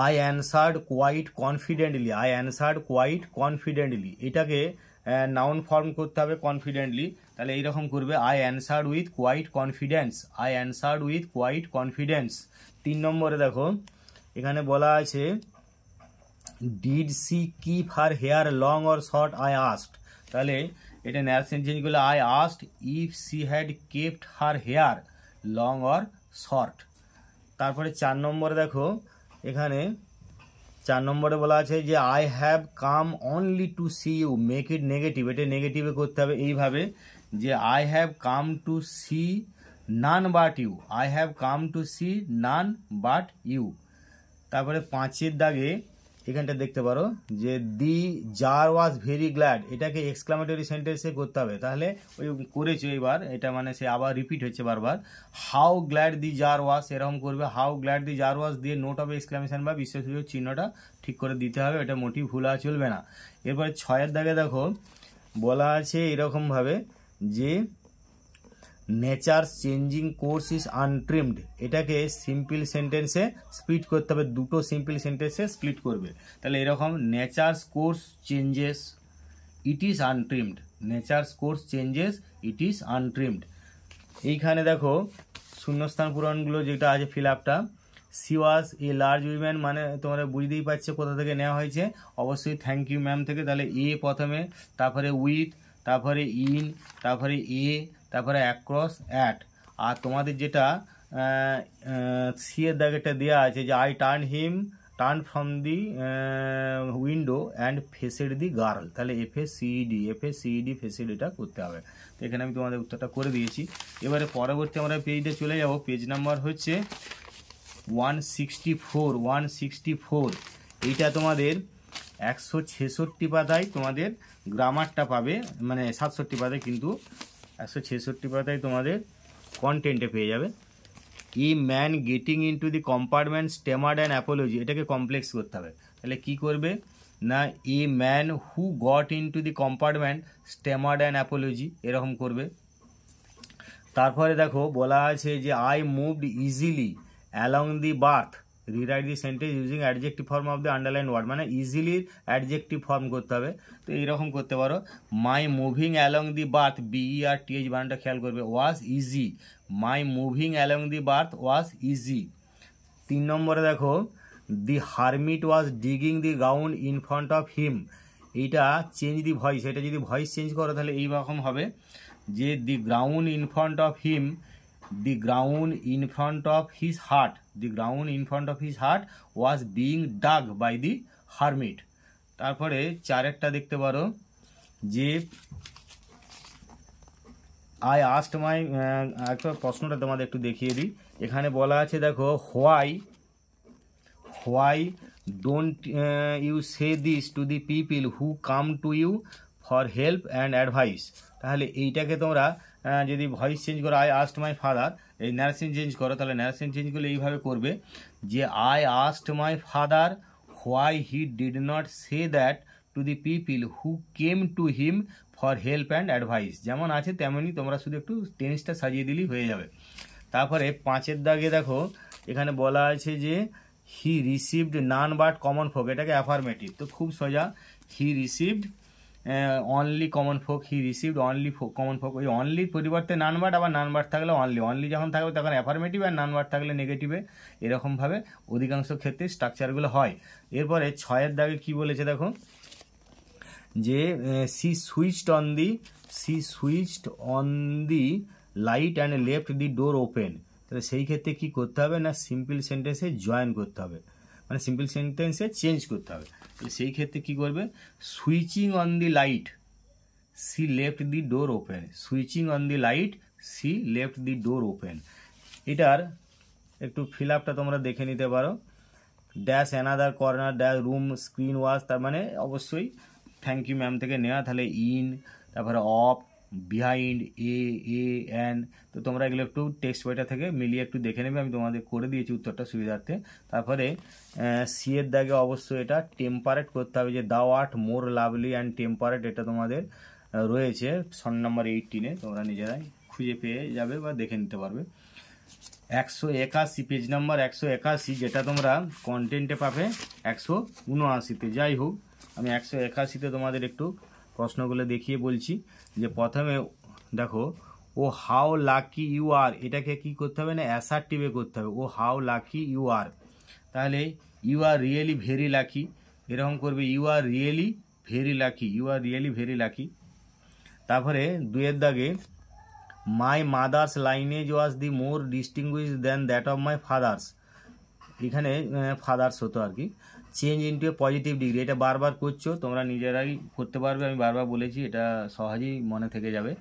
I answered quite confidently, I answered quite confidently, এটাকে নাউন ফর্ম করতে হবে কনফিডেন্টলি, তাহলে এইরকম করবে I answered with quite confidence, I answered with quite confidence। 3 নম্বরে দেখো এখানে বলা আছে did she keep her hair long or short, I asked, তাহলে এটা ন্যারেশন চেঞ্জ করলে I asked if she had kept her hair long or short। তারপরে 4 নম্বরে দেখো এখানে 4 নম্বরে বলা আছে যে I have come only to see you, make it negative, এটা নেগেটিভে করতে হবে এইভাবে যে I have come to see none but you, I have come to see none but you. তারপরে 5 দাগে এখানটা দেখতে পারো যে the jar was very glad, এটাকে এক্সক্লামেটরি সেন্টেন্সে করতে হবে, তাহলে ওই করেছো এবার, এটা মানে সে আবার রিপিট হচ্ছে বারবার। How glad the jar was, এরকম করবে হাউ গ্ল্যাড দি জার ওয়াজ দিয়ে নোট অফ এক্সক্লামেশন বা বিশেষসূচক চিহ্নটা ঠিক করে দিতে হবে, এটা মোটেই ভুল আর চলবে না। এরপরে 6 দাগে দেখো বলা আছে এরকমভাবে যে nature's changing course is untrimmed, এটাকে সিম্পল সেন্টেন্সে স্প্লিট করতে হবে, দুটো সিম্পল সেন্টেন্সে স্প্লিট করবে, তাহলে এরকম nature's course changes it is untrimmed, nature's course changes it is untrimmed. এইখানে দেখো শূন্যস্থান পূরণগুলো যেটা আছে ফিল আপটা, C was a large women, মানে তোমরা বুঝতেই পারছো কোথা থেকে নেওয়া হয়েছে, অবশ্যই থ্যাংক ইউ ম্যাম থেকে, তাহলে এ প্রথমে, তারপরে উইথ, তারপরে ইন, তারপরে এ, তারপরে অ্যাক্রস অ্যাট। আর তোমাদের যেটা সি এর দাগেটা দেওয়া আছে যে I turn from the window and faced the girl, তাহলে এফএসিইডি ফেসেড এটা করতে হবে। তো এখানে আমি তোমাদের উত্তরটা করে দিয়েছি। এবারে পরবর্তী আমরা পেজে চলে যাব, পেজ নাম্বার হচ্ছে 164। এইটা তোমাদের 166 পাতায় তোমাদের গ্রামারটা পাবে, মানে 67 পাতায়, কিন্তু 166 পাতায় তোমাদের কন্টেন্টে পেয়ে যাবে। A man getting into the compartment stammered and apology, এটাকে কমপ্লেক্স করতে হবে। তাহলে কি করবে না, a man who got into the compartment stammered and apology, এরকম করবে। তারপরে দেখো বলা আছে যে I moved easily along the berth, rewrite the sentence using adjective form of the underline word, মানে ইজিলির অ্যাডজেক্টিভ ফর্ম করতে হবে। তো এইরকম করতে পারো, my moving along the berth, BERTH বানানটা খেয়াল করবে, was easy, my moving along the berth was easy. 3 নম্বরে দেখো the hermit was digging the ground in front of him, এইটা চেঞ্জ দি ভয়েস, এটা যদি ভয়েস চেঞ্জ করো তাহলে এইরকম হবে যে the ground in front of him, the ground in front of his heart, the ground in front of his heart was being dug by the hermit. তারপরে 4 দেখতে পারো যে আই আস্ট মাই, একটা প্রশ্নটা তোমাদের একটু দেখিয়ে দিই। এখানে বলা আছে দেখো why don't you say this to the people who come to you for help and advice. তাহলে এইটাকে তোমরা যদি ভয়েস চেঞ্জ করো, আই আস্ট মাই ফাদার, এই নারেশন চেঞ্জ করো, তাহলে নারেশন চেঞ্জ করলে এইভাবে করবে যে I asked my father why he did not say that to the people who came to him for help and advice. যেমন আছে তেমনই তোমরা শুধু একটু টেন্সটা সাজিয়ে দিলেই হয়ে যাবে। তারপরে 5 দাগে দেখো এখানে বলা আছে যে হি received none but common folk, এটাকে অ্যাফার্মেটিভ, তো খুব সোজা, হি রিসিভড অনলি কমন ফোক, হি রিসিভড অনলি কমন ফোক, ওই অনলির পরিবর্তে নান বাট, আবার নান বাট থাকলে অনলি, অনলি যখন থাকবে তখন অ্যাফার্মেটিভ, আর নান বাট থাকলে নেগেটিভে, এরকমভাবে অধিকাংশ ক্ষেত্রে স্ট্রাকচারগুলো হয়। এরপরে 6 দাগে কি বলেছে দেখো যে she switched on the light and left the door open, তাহলে সেই ক্ষেত্রে কী করতে হবে না, সিম্পল সেন্টেন্সে জয়েন করতে হবে, মানে সিম্পল সেন্টেন্সে চেঞ্জ করতে হবে। তাহলে সেই ক্ষেত্রে কী করবে, switching on the light she left the door open, switching on the light she left the door open. এটার একটু ফিল আপটা তোমরা দেখে নিতে পারো, dash another corner dash room screen wash, তার মানে অবশ্যই থ্যাংক ইউ ম্যাম থেকে নেওয়া, তাহলে ইন, তারপরে অফ, বিহাইন্ড, এন, তো তোমরা এগুলো একটু টেক্সট বইটা থেকে মিলিয়ে একটু দেখে নেবে, আমি তোমাদের করে দিয়েছি উত্তরটা সুবিধার্থে। তারপরে সি এর দাগে অবশ্যই এটা টেম্পারেট করতে হবে, যে দাও art more lovely and temperate, এটা তোমাদের রয়েছে সন নাম্বার 18-এ, তোমরা নিজেরাই খুঁজে পেয়ে যাবে বা দেখে নিতে পারবে। 181 পেজ নাম্বার 181, যেটা তোমরা কন্টেন্টে পাবে 179-তে। যাই হোক, আমি 181-তে তোমাদের একটু প্রশ্নগুলো দেখিয়ে বলছি। যে প্রথমে দেখো oh how lucky you are, এটাকে কি করতে হবে না, অ্যাসার্টিভে করতে হবে, oh how lucky you are, তাহলে you are really very lucky, এরকম করবে, you are really very lucky, you are really very lucky. তারপরে 2 দাগে my mother's lineage was the more distinguish than that of my father's, এখানে father's হতো আর কি, change into a positive degree, এটা বারবার করছো, তোমরা নিজেরাই করতে পারবে, আমি বারবার বলেছি, এটা সহজেই মনে থেকে যাবে।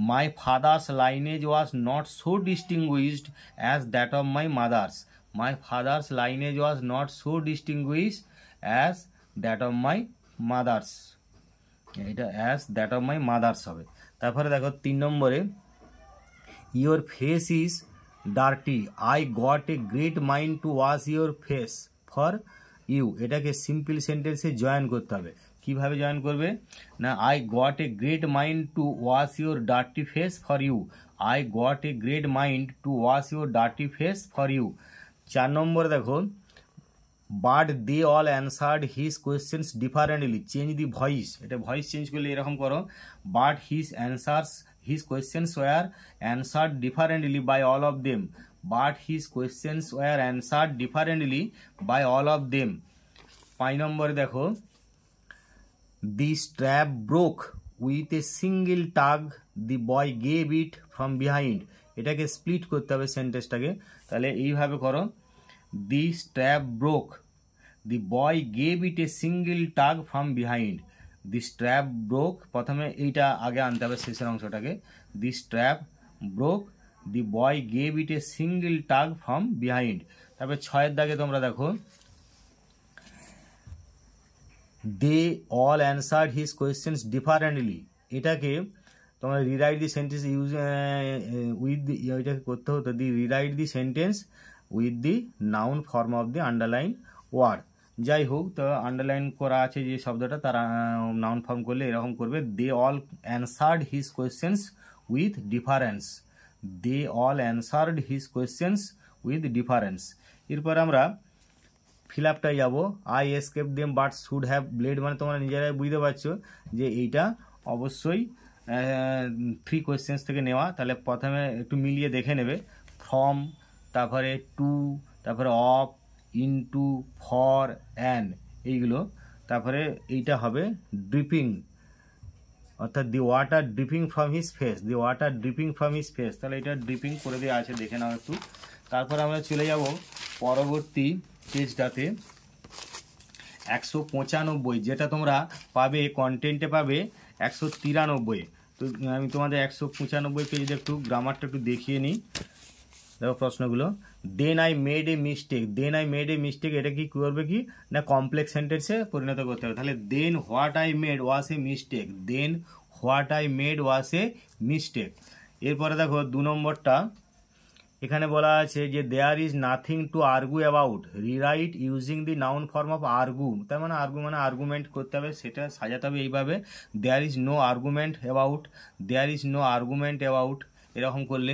My father's lineage was not so distinguished as that of my mother's, my father's lineage was not so distinguished as that of my mother's, এটা as that of my mother হবে। তারপরে দেখো 3 নম্বরে your face is dirty, I got a great mind to wash your face for you, এটাকে simple সেন্টেন্সে join করতে হবে। কিভাবে জয়েন করবে না, I got a great mind to wash your dirty face for you, I got a great mind to wash your dirty face for you. 4 নম্বরে দেখো but they all answered his questions differently, change the voice, এটা voice change করলে এরকম করো, but his answers his questions were answered differently by all of them, but his questions were answered differently by all of them। 5 নম্বরে দেখো the strap broke with a single tug, the boy gave it from behind, এটাকে split করতে হবে সেন্টেন্সটাকে, তাহলে এইভাবে করো, the strap broke, the boy gave it a single tug from behind, the strap broke, প্রথমে এইটা আগে আনতে হবে শেষের অংশটাকে, the strap broke, the boy gave it a single tug from behind. তারপরে 6 দাগে তোমরা দেখো they all answered his questions differently, এটাকে তোমরা rewrite the sentence use with the, এটাকে করতে হতো the rewrite the sentence with the noun form of the underline word. যাই হোক, তো আন্ডারলাইন করা আছে যে শব্দটা, তারা নাউন ফর্ম করলে এরকম করবে, they all answered his questions with difference, they all answered his questions with difference. এরপর আমরা ফিল আপটাই যাবো। I escape them but should have blade, মানে তোমরা নিজেরাই বুঝতে পারছো যে এইটা অবশ্যই 3 কোয়েশ্চেন্স থেকে নেওয়া। তাহলে প্রথমে একটু মিলিয়ে দেখে নেবে, ফ্রম, তারপরে টু, তারপরে অফ, ইনটু, ফর, অ্যান্ড, এইগুলো। তারপরে এইটা হবে ড্রিপিং, অর্থাৎ দি water dripping from his face, the water dripping from his face, তাহলে এটা ড্রিপিং করে দেওয়া আছে, দেখে নাও একটু। তারপর আমরা চলে যাব পরবর্তী পেজটাতে, 195, যেটা তোমরা পাবে কন্টেন্টে পাবে 193। তো আমি তোমাদের 195 পেজে একটু গ্রামারটা একটু দেখিয়ে নিই। দেখো প্রশ্নগুলো, then I made a mistake, then I made a mistake, এটা কি করবে কি না কমপ্লেক্স সেন্টেন্সে পরিণত করতে হবে। তাহলে then what I made was a mistake, then what I made was a mistake. এরপরে দেখো 2 নম্বরটা, এখানে বলা আছে যে there is nothing to argue about, rewrite using the noun form of argue, তার মানে আর্গু মানে আর্গুমেন্ট করতে হবে, সেটা সাজাতে হবে এইভাবে, there is no argument about, there is no argument about, এরকম করলে।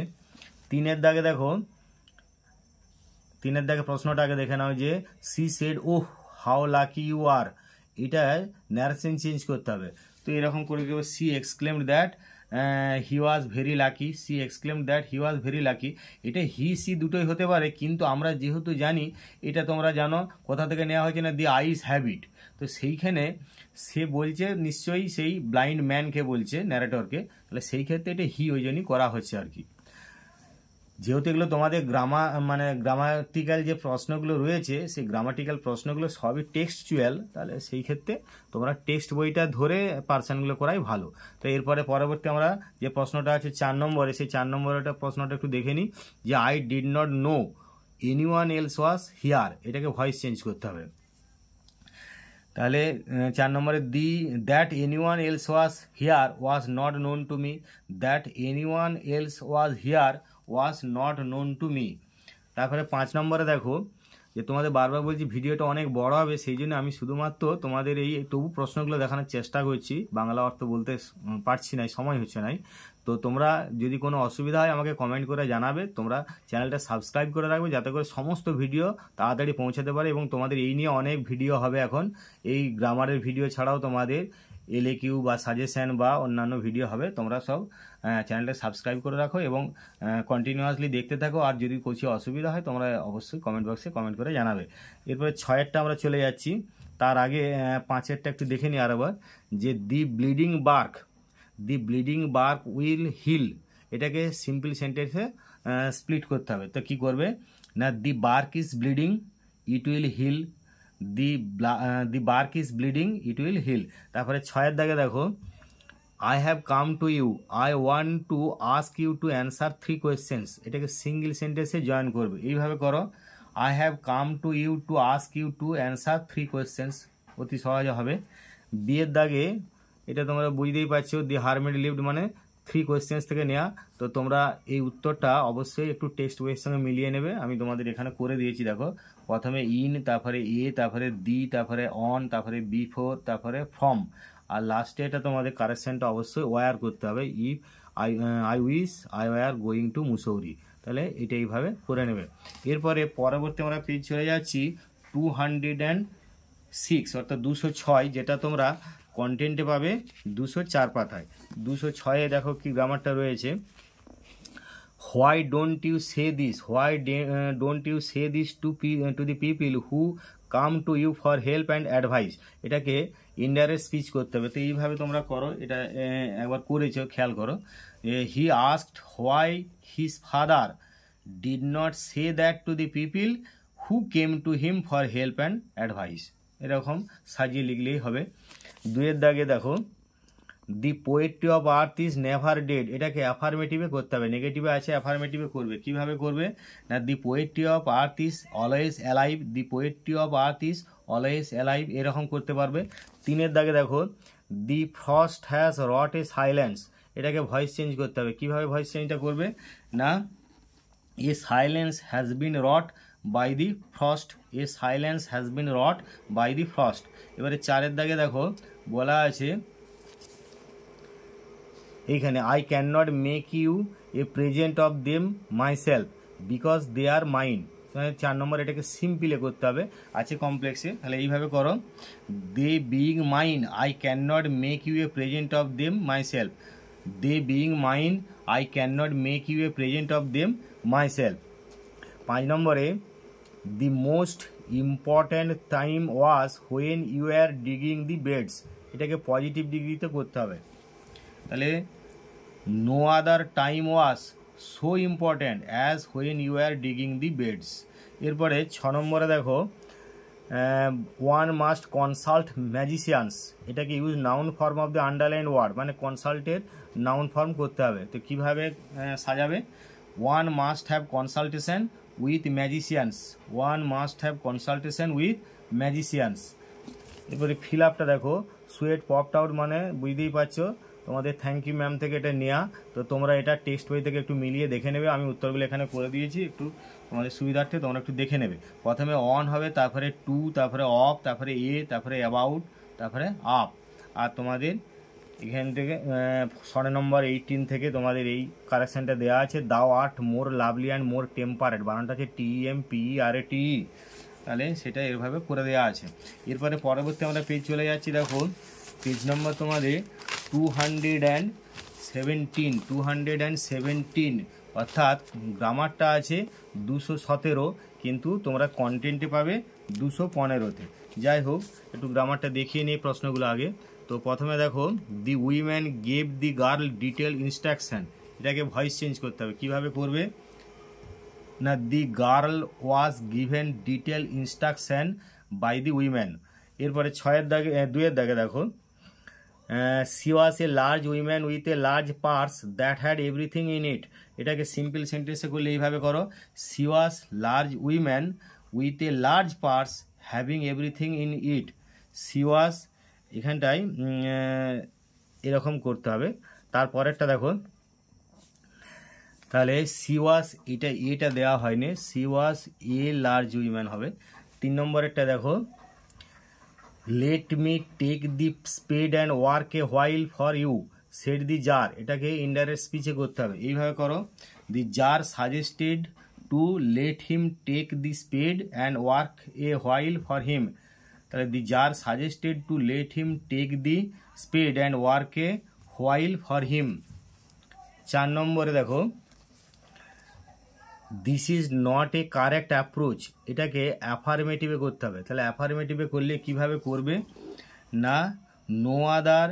3-এর দাগে দেখো, 3-এর দাগে প্রশ্নটাকে দেখে নাও যে she said oh how lucky you are, এটা ন্যারেশন চেঞ্জ করতে হবে। তো এরকম করে দেবো, she exclaimed that he was very lucky, she exclaimed that he was very lucky. এটা হি সি দুটোই হতে পারে, কিন্তু আমরা যেহেতু জানি এটা তোমরা জানো কোথা থেকে নেওয়া হয়েছে না, দি আইস হ্যাবিট, তো সেইখানে সে বলছে নিশ্চয়ই সেই ব্লাইন্ড ম্যানকে বলছে, ন্যারেটরকে, তাহলে সেই ক্ষেত্রে এটা হি ওই জন্যই করা হচ্ছে আর কি। যেহেতু এগুলো তোমাদের গ্রামাটিক্যাল যে প্রশ্নগুলো রয়েছে, সেই গ্রামাটিক্যাল প্রশ্নগুলো সবই টেক্সচুয়াল, তাহলে সেই ক্ষেত্রে তোমরা টেক্সট বইটা ধরে পার্সনগুলো করাই ভালো। তো এরপরে পরবর্তী আমরা যে প্রশ্নটা আছে 4 নম্বরে, সেই 4 নম্বরটা প্রশ্নটা একটু দেখে নিই যে I did not know anyone else was here, এটাকে ভয়েস চেঞ্জ করতে হবে। তাহলে 4 নম্বরে the that anyone else was here was not known to me, that anyone else was here was not known to me. তারপরে 5 নম্বরে দেখো যে তোমাদের বারবার বলছি ভিডিওটা অনেক বড় হবে, সেই জন্য আমি শুধুমাত্র তোমাদের এই তবু প্রশ্নগুলো দেখানোর চেষ্টা করছি, বাংলা অর্থ বলতে পারছি না, সময় হচ্ছে না। তো তোমরা যদি কোনো অসুবিধা হয় আমাকে কমেন্ট করে জানাবে, তোমরা চ্যানেলটা সাবস্ক্রাইব করে রাখবে যাতে করে সমস্ত ভিডিও তাড়াতাড়ি পৌঁছাতে পারে, এবং তোমাদের এই নিয়ে অনেক ভিডিও হবে এখন, এই গ্রামারের ভিডিও ছাড়াও তোমাদের LAQ বা সাজেশন বা অন্যান্য ভিডিও হবে। তোমরা সব চ্যানেলটা সাবস্ক্রাইব করে রাখো এবং কন্টিনিউয়াসলি দেখতে থাকো, আর যদি কিছু অসুবিধা হয় তোমরা অবশ্যই কমেন্ট বক্সে কমেন্ট করে জানাবে। এরপরে 6-এরটা আমরা চলে যাচ্ছি, তার আগে 5-এরটা একটু দেখে নিই আরেকবার, যে the bleeding bark, the bleeding bark will heal, এটাকে সিম্পল সেন্টেন্সে স্প্লিট করতে হবে। তো কি করবে না, the bark is bleeding it will heal, the bark is bleeding it will heal. তারপরে 6-এর দাগে দেখো, I have come to you, I want to ask you to answer 3 questions, এটাকে সিঙ্গল সেন্টেন্সে জয়েন করবে, এইভাবে করো, I have come to you to ask you to answer 3 questions, অতি সহজে হবে। বিয়ের দাগে এটা তোমরা বুঝতেই পারছো, দি হারমেট লিভড মানে 3 কোয়েশ্চেন্স থেকে নেওয়া। তো তোমরা এই উত্তরটা অবশ্যই একটু টেক্সট বইয়ের সঙ্গে মিলিয়ে নেবে, আমি তোমাদের এখানে করে দিয়েছি দেখো, প্রথমে ইন, তারপরে এ, তারপরে দি, তারপরে অন, তারপরে বিফোর, তারপরে ফ্রম, আর লাস্টে এটা তোমাদের কারেকশনটা অবশ্যই ওয়ার করতে হবে, if I wish I were going to Mussoorie, তাহলে এটা এইভাবে করে নেবে। এরপরে পরবর্তী আমরা পেজ চলে যাচ্ছি 206, অর্থাৎ 206, যেটা তোমরা কন্টেন্টে পাবে 204 পাতায়। 206-এ দেখো কি গ্রামারটা রয়েছে, why don't you say this, why don't you say this to the people who come to you for help and advice, এটাকে ইনডাইরেক্ট স্পিচ করতে হবে। তো এইভাবে তোমরা করো, এটা একবার করেছো খেয়াল করো, he asked why his father did not say that to the people who came to him for help and advice, এরকম সাজিয়ে লিখলেই হবে। 2-এর দাগে দেখো, the poetry of earth is never dead, এটাকে অ্যাফার্মেটিভে করতে হবে, নেগেটিভে আছে অ্যাফার্মেটিভে করবে। কিভাবে করবে না, the poetry of earth is always alive, the poetry of earth is always alive এরকম করতে পারবে। 3 দাগে দেখো the frost has wrought a silence, এটাকে ভয়েস চেঞ্জ করতে হবে। কিভাবে ভয়েস চেঞ্জটা করবে না, a silence has been wrought by the frost, a silence has been wrought by the frost. এবারে 4 দাগে দেখো বলা আছে এইখানে I can not make you a present of them myself because they are mine. 4 নম্বর এটাকে সিম্পলে করতে হবে, আছে কমপ্লেক্সে, তাহলে এইভাবে করো they being mine I can not make you a present of them myself, they being mine I can not make you a present of them myself. 5 নম্বরে the most important time was when you are digging the beds, এটাকে positive ডিগ্রিতে করতে হবে। তাহলে no other time was so important as when you are digging the beds. এরপরে 6 নম্বরে দেখো one must consult magicians, এটাকে use noun form of the underline word, মানে কনসাল্টের নাউন ফর্ম করতে হবে। তো কীভাবে সাজাবে, one must have consultation with magicians, one must have consultation with magicians. এরপরে ফিল আপটা দেখো সুয়েট পপড আউট, মানে বুঝতেই পারছো তোমাদের থ্যাংক ইউ ম্যাম থেকে এটা নেওয়া। তো তোমরা এটা টেক্সট বই থেকে একটু মিলিয়ে দেখে নেবে, আমি উত্তরগুলো এখানে করে দিয়েছি, একটু তোমাদের সুবিধার্থে তোমরা একটু দেখে নেবে। প্রথমে অন হবে, তারপরে টু, তারপরে অফ, তারপরে এ, তারপরে অ্যাবাউট, তারপরে আপ। আর তোমাদের এখান থেকে 6 নম্বর 18 থেকে তোমাদের এই কারেকশানটা দেওয়া আছে, দাও art more lovely and more temperate, বানানটা আছে TMPERATE, তাহলে সেটা এরভাবে করে দেওয়া আছে। এরপরে পরবর্তী আমরা পেজ চলে যাচ্ছি, দেখো পেজ নম্বর তোমাদের 217, অর্থাৎ গ্রামারটা আছে 217, কিন্তু তোমরা কন্টেন্টে পাবে 215-তে। যাই হোক, একটু গ্রামারটা দেখিয়ে নিই প্রশ্নগুলো আগে। তো প্রথমে দেখো the woman gave the girl detail instruction, এটাকে ভয়েস চেঞ্জ করতে হবে। কিভাবে করবে না, the girl was given detail instruction by the woman. এরপরে 2 দাগে দেখো she was a large woman with a large purse that had everything in it, এটাকে সিম্পল সেন্টেন্সে করলে এইভাবে করো, she was large woman with a large purse having everything in it, she was, এখানটায় এরকম করতে হবে। তারপরেরটা দেখো, তাহলে she was, এটা দেওয়া হয়নি, she was a large woman হবে। 3 নম্বরেরটা দেখো let me take the spade and work a while for you said the tsar, এটাকে ইনডাইরেক্ট স্পিচে করতে হবে। এইভাবে করো, the tsar suggested to let him take the spade and work a while for him, তাহলে the tsar suggested to let him take the spade and work a while for him. 4 নম্বরে দেখো this is not a correct approach, এটাকে অ্যাফার্মেটিভে করতে হবে। তাহলে অ্যাফার্মেটিভে করলে কিভাবে করবে না, no other,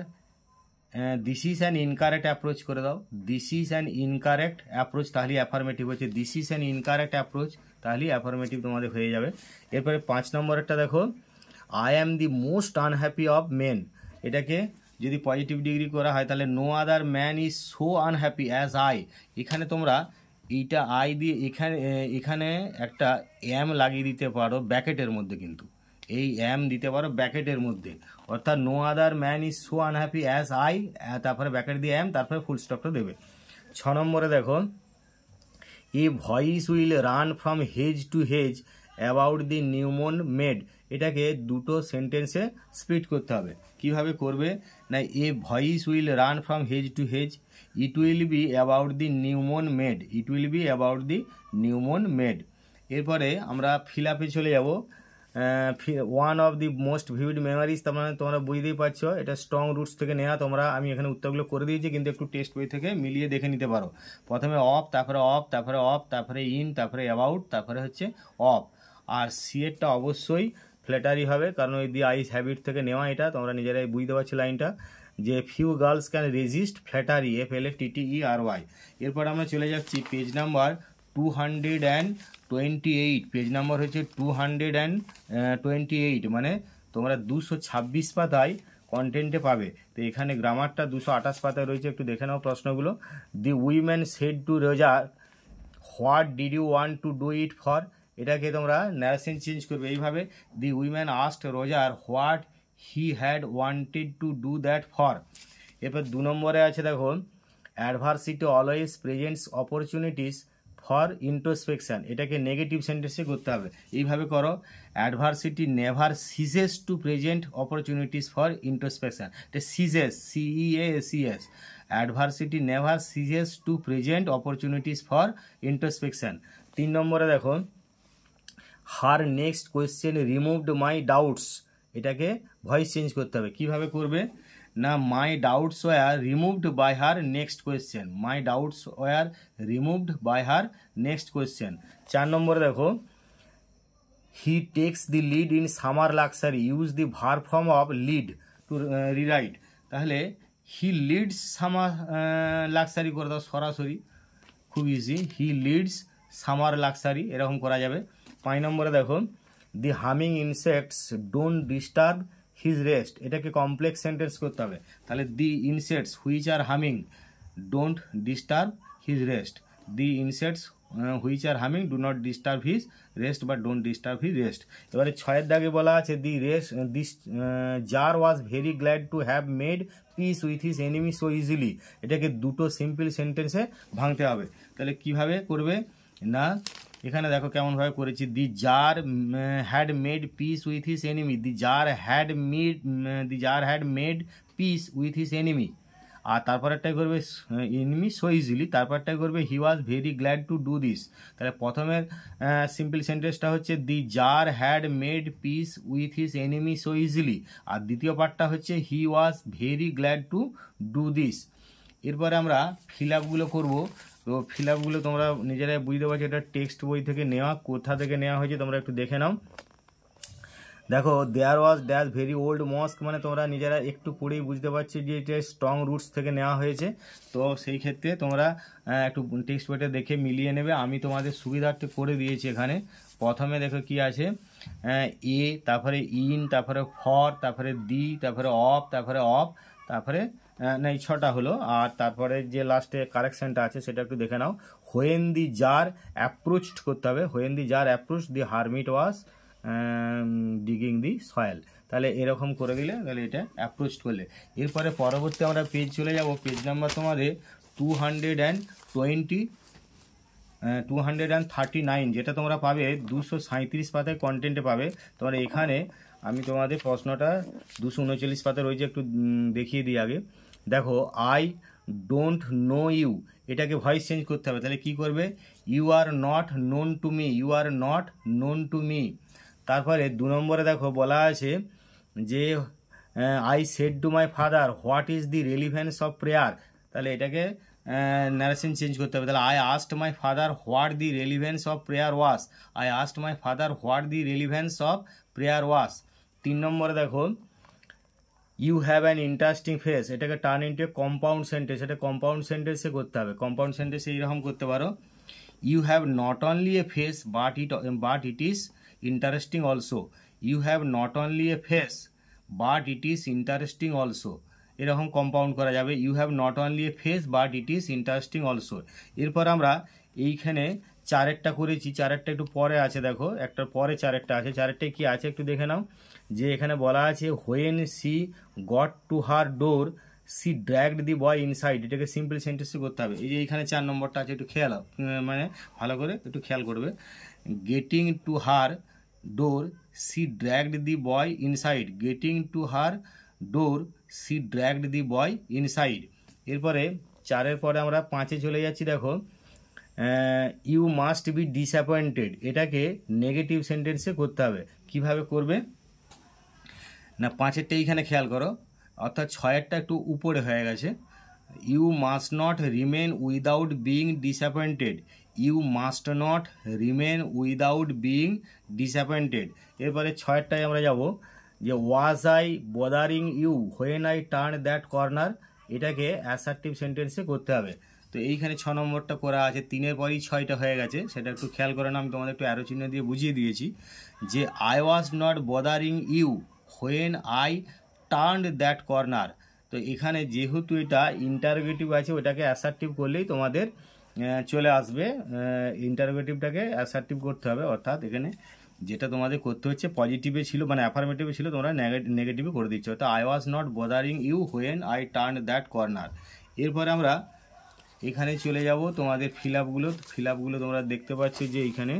this is an incorrect approach করে দাও, this is an incorrect approach, তাহলে অ্যাফার্মেটিভ হচ্ছে this is an incorrect approach, তাহলে অ্যাফার্মেটিভ তোমাদের হয়ে যাবে। এরপরে 5 নম্বরেরটা দেখো I am the most unhappy of men, এটাকে যদি পজিটিভ ডিগ্রি করা হয় তাহলে no other man is so unhappy as I, এখানে তোমরা এইটা আই দিয়ে এখানে একটা এম লাগিয়ে দিতে পারো ব্যাকেটের মধ্যে, কিন্তু এই এম দিতে পারো ব্যাকেটের মধ্যে, অর্থাৎ no other man is so unhappy as I, তারপরে ব্যাকেট দিয়ে এম, তারপরে ফুল স্টপটা দেবে। 6 নম্বরে দেখো a voice will run from hedge to hedge about the new mown mead, এটাকে দুটো সেন্টেন্সে স্প্লিট করতে হবে। কিভাবে করবে না, a voice will run from hedge to hedge, it will be about the new mown mead, it will be about the new mown mead. এরপরে আমরা ফিল আপে চলে যাব। One of the most viewed memories, তার মানে তোমরা বুঝতেই পারছো এটা স্ট্রং রুটস থেকে নেওয়া, তোমরা আমি এখানে উত্তরগুলো করে দিয়েছি, কিন্তু একটু টেক্সট বই থেকে মিলিয়ে দেখে নিতে পারো। প্রথমে অফ, তারপরে অফ, তারপরে অফ, তারপরে ইন, তারপরে অ্যাবাউট, তারপরে হচ্ছে অফ। আর সিএরটা অবশ্যই ফ্ল্যাটারি হবে, কারণ ওই দি আইস হ্যাবিট থেকে নেওয়া, এটা তোমরা নিজেরাই বুঝতে পারছো লাইনটা, যে few girls can resist flattery, FLATTERY। এরপর আমরা চলে যাচ্ছি পেজ নাম্বার 228, পেজ নাম্বার হচ্ছে 228, মানে তোমরা 226 পাতায় কন্টেন্টে পাবে। তো এখানে গ্রামারটা 228 পাতায় রয়েছে, একটু দেখে নাও প্রশ্নগুলো। The women said to Rosa what did you want to do it for, এটাকে তোমরা ন্যারেশন চেঞ্জ করবে এইভাবে, দি উইম্যান আস্কড রোজার what he had wanted to do that for. এরপর 2 নম্বরে আছে দেখো, adversity always presents opportunities for introspection, এটাকে নেগেটিভ সেন্টেন্সে করতে হবে। এইভাবে করো, adversity never ceases to present opportunities for introspection. এটা ceases, CEASES, adversity never ceases to present opportunities for introspection. 3 নম্বরে দেখো, her next question removed my doubts, এটাকে ভয়েস চেঞ্জ করতে হবে। কিভাবে করবে না, my doubts were removed by her next question, my doubts were removed by her next question. 4 নম্বরে দেখো, he takes the lead in summer luxury, use the verb form of lead to rewrite. তাহলে he leads summer luxury করে দাও সরাসরি, খুব easy, he leads summer luxury এরকম করা যাবে। 5 নম্বরে দেখো, the humming insects don't disturb his rest, এটাকে কমপ্লেক্স সেন্টেন্স করতে হবে। তাহলে the insects which are humming don't disturb his rest, the insects which are humming do not disturb his rest বা ডোন্ট ডিস্টার্ব হিজ রেস্ট। এবারে 6 দাগে বলা আছে, the rest this tsar was very glad to have made peace with his enemy so easily, এটাকে দুটো simple সেন্টেন্সে ভাঙতে হবে। তাহলে কিভাবে করবে না, এখানে দেখো কেমনভাবে করেছি, the tsar had made peace with his enemy, the tsar had made peace with his enemy, আর তারপরেরটাই করবে এনিমি সো ইজিলি, তারপরটাই করবে he was very glad to do this. তাহলে প্রথমের সিম্পল সেন্টেন্সটা হচ্ছে the tsar had made peace with his enemy so easily, আর দ্বিতীয় পার্টটা হচ্ছে he was very glad to do this. এরপরে আমরা ফিল আপগুলো করবো। তো ফিল আপগুলো তোমরা নিজেরাই বুঝতে পারছো, এটা টেক্সট বই থেকে নেওয়া, কোথা থেকে নেওয়া হয়েছে তোমরা একটু দেখে নাও। দেখো, there was dash very old mosque, মানে তোমরা নিজেরা একটু পড়েই বুঝতে পারছি যে এটা স্ট্রং রুটস থেকে নেওয়া হয়েছে। তো সেই ক্ষেত্রে তোমরা একটু টেক্সট বইটা দেখে মিলিয়ে নেবে, আমি তোমাদের সুবিধার্থে করে দিয়েছি। এখানে প্রথমে দেখো কি আছে, এ, তারপরে ইন, তারপরে ফর, তারপরে দি, তারপরে অফ, তারপরে অফ, তারপরে না এই 6টা হলো, আর তারপরে যে লাস্টে কারেকশনটা আছে সেটা একটু দেখে নাও। হোয়েন দি জার অ্যাপ্রোচড করতে হবে, when the jar approach the hermit was digging the soil, তাহলে এরকম করে দিলে তাহলে এটা অ্যাপ্রোচ করলে। এরপরে পরবর্তী আমরা পেজ চলে যাব, পেজ নাম্বার তোমাদের 239, যেটা তোমরা পাবে 237 পাতায় কন্টেন্টে পাবে। তোমরা এখানে আমি তোমাদের প্রশ্নটা 239 পাতায় রয়েছে, একটু দেখিয়ে দিই আগে। দেখো, আই ডোন্ট নো ইউ, এটাকে ভয়েস চেঞ্জ করতে হবে। তাহলে কি করবে, you are not known to me, you are not known to me. তারপরে 2 নম্বরে দেখো বলা আছে যে I said to my father what is the relevance of prayer, তাহলে এটাকে ন্যারেশন চেঞ্জ করতে হবে। তাহলে I asked my father what the relevance of prayer was, I asked my father what the relevance of prayer was. 3 নম্বরে দেখো, you have an interesting face, এটাকে turn into compound sentence, এটা compound সেন্টেন্সে করতে হবে। কম্পাউন্ড সেন্টেন্সে এইরকম করতে পারো, you have not only a face but it is interesting also, you have not only a face but it is interesting also, এরকম কম্পাউন্ড করা যাবে। You have not only a face but it is interesting also. এরপর আমরা এইখানে 4টা করেছি, 4টা একটু পরে আছে, দেখো একটার পরে 4টা আছে, 4টায় কি আছে একটু দেখে নাও। যে এখানে বলা আছে when she got to her door she dragged the boy inside, এটাকে সিম্পল সেন্টেন্সে করতে হবে। এই যে এইখানে 4 নম্বরটা আছে, একটু খেয়াল মানে ভালো করে একটু খেয়াল করবে। Getting to her door she dragged the boy inside, getting to her door she dragged the boy inside. এরপরে 4-এর পরে আমরা 5-এ চলে যাচ্ছি। দেখো, ইউ মাস্ট বি ডিসঅ্যাপয়েন্টেড, এটাকে নেগেটিভ সেন্টেন্সে করতে হবে। কিভাবে করবে না, 5-এরটা এইখানে খেয়াল করো, অর্থাৎ 6-এরটা একটু উপরে হয়ে গেছে। You must not remain without being disappointed, you must not remain without being disappointed. এরপরে 6-এরটায় আমরা যাব, যে was I bothering you when I turn that corner, এটাকে অ্যাসার্টিভ সেন্টেন্সে করতে হবে। তো এইখানে 6 নম্বরটা করা আছে, 3-এর পরই 6টা হয়ে গেছে, সেটা একটু খেয়াল করে না, আমি তোমাদের একটু অ্যারো চিহ্ন দিয়ে বুঝিয়ে দিয়েছি। যে I was not bothering you when I turned that corner, তো এখানে যেহেতু এটা ইন্টারোগেটিভ আছে, ওটাকে অ্যাসার্টিভ করলেই তোমাদের চলে আসবে। ইন্টারোগেটিভটাকে অ্যাসার্টিভ করতে হবে, অর্থাৎ এখানে যেটা তোমাদের করতে হচ্ছে পজিটিভে ছিল মানে অ্যাফার্মেটিভে ছিল, তোমরা নেগেটিভে করে দিচ্ছ। তো I was not bothering you when I turn that corner. এরপরে আমরা এখানে চলে যাব তোমাদের ফিল আপগুলো তোমরা দেখতে পাচ্ছ যে এইখানে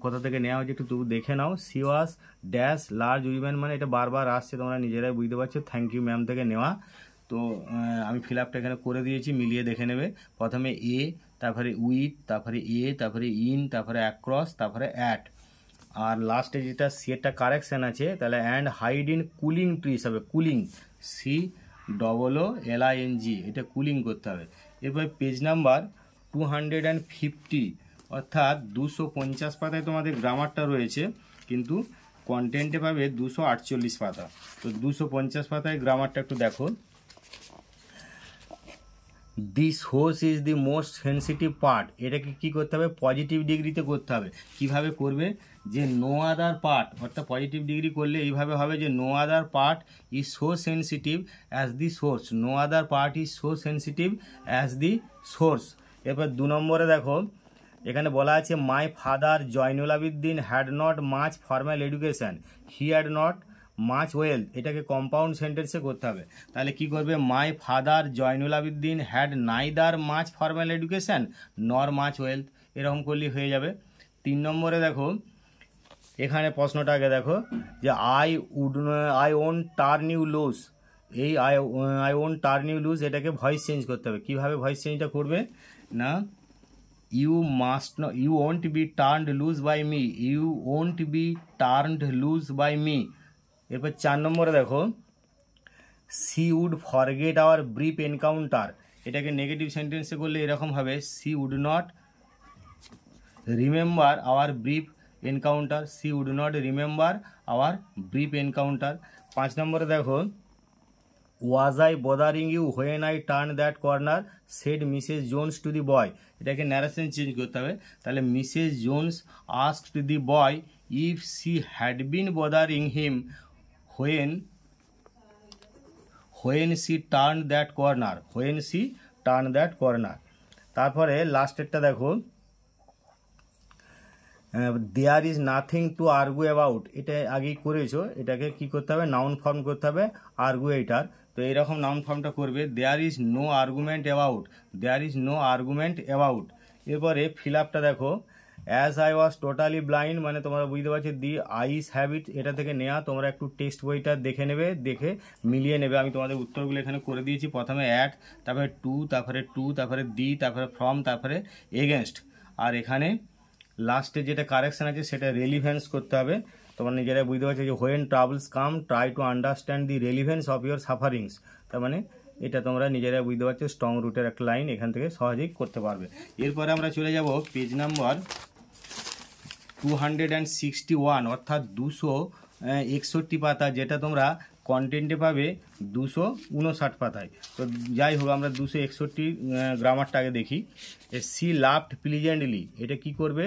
কোথা থেকে নেওয়া হয়েছে একটু দেখে নাও। She was dash large women, মানে এটা বারবার আসছে, তোমরা নিজেরাই বুঝতে পারছো, থ্যাংক ইউ ম্যাম থেকে নেওয়া। তো আমি ফিল আপটা এখানে করে দিয়েছি, মিলিয়ে দেখে নেবে। প্রথমে এ, তারপরে উইথ, তারপরে তারপরে ইন, তারপরে অ্যাক্রস, তারপরে অ্যাট, আর লাস্টে যেটা সি একটা কারেকশান আছে, তাহলে and hide in cooling trees হবে, কুলিং COOLING, এটা কুলিং করতে হবে। এরপর পেজ নাম্বার 250, অর্থাৎ 250 পাতায় তোমাদের গ্রামারটা রয়েছে, কিন্তু কন্টেন্টে পাবে 248 পাতা। তো 250 পাতায় গ্রামারটা একটু দেখো। This hose is the most sensitive part, এটাকে কী করতে হবে, পজিটিভ ডিগ্রিতে করতে হবে। কিভাবে করবে, যে নো আদার পার্ট, অর্থাৎ পজিটিভ ডিগ্রি করলে এইভাবে হবে যে no other part is so sensitive as the source, no other part is so sensitive as the source. এরপর 2 নম্বরে দেখো, এখানে বলা আছে my father Zainul Abedin had not much formal education, he had not much wealth, এটাকে কম্পাউন্ড সেন্টেন্সে করতে হবে। তাহলে কি করবে, my father Zainul Abedin had neither much formal education নর মাচ ওয়েলথ, এরকম করলেই হয়ে যাবে। 3 নম্বরে দেখো, এখানে প্রশ্নটা আগে দেখো যে I won't turn you loose, এই I won't turn you loose এটাকে ভয়েস চেঞ্জ করতে হবে। কিভাবে ভয়েস চেঞ্জটা করবে না, you won't be turned loose by me, you won't be turned loose by me. এরপর 4 নম্বরে দেখো, she would forget our brief encounter, এটাকে নেগেটিভ সেন্টেন্সে করলে এরকম হবে, she would not remember our brief encounter, she would not remember our brief encounter. 5 নম্বরে দেখো, was I bothering you when I turn that corner said Mrs Jones to the boy, এটাকে narration change করতে হবে। তাহলে Mrs Jones asked to the boy if she had been bothering him when she turn that corner, when she turn that corner. তারপরে লাস্টেরটা দেখো, there is nothing to argue about, এটা আগেই করেছো, এটাকে কি করতে হবে, নাউন ফর্ম করতে হবে আর্গুয়েটার। তো এইরকম নাউন ফর্মটা করবে, there is no argument about, there is no argument about. এরপরে ফিল আপটা দেখো, as I was totally blind, মানে তোমরা বুঝতে পারছো দি আইস হ্যাবিট, এটা থেকে নেওয়া, তোমরা একটু টেক্সট বইটা দেখে নেবে, দেখে মিলিয়ে নেবে। আমি তোমাদের উত্তরগুলো এখানে করে দিয়েছি, প্রথমে অ্যাট, তারপরে টু, তারপরে দি, তারপরে ফ্রম, তারপরে এগেনস্ট, আর এখানে লাস্টে যেটা কারেকশন আছে সেটা রেলিভেন্স করতে হবে। তোমরা নিজেরাই বুঝতে পারছো যে when travels come try to understand the relevance of your sufferings, তার মানে এটা তোমরা নিজেরাই বুঝতে পারছো, স্ট্রং রুটের একটা লাইন এখান থেকে সহজেই করতে পারবে। এরপরে আমরা চলে যাব পেজ নাম্বার 261, অর্থাৎ 261 পাতা, যেটা তোমরা কন্টেন্টে পাবে 259 পাতায়। তো যাই হোক, আমরা 261 গ্রামারটা আগে দেখি। সি লাভড প্লিজেন্টলি, এটা কি করবে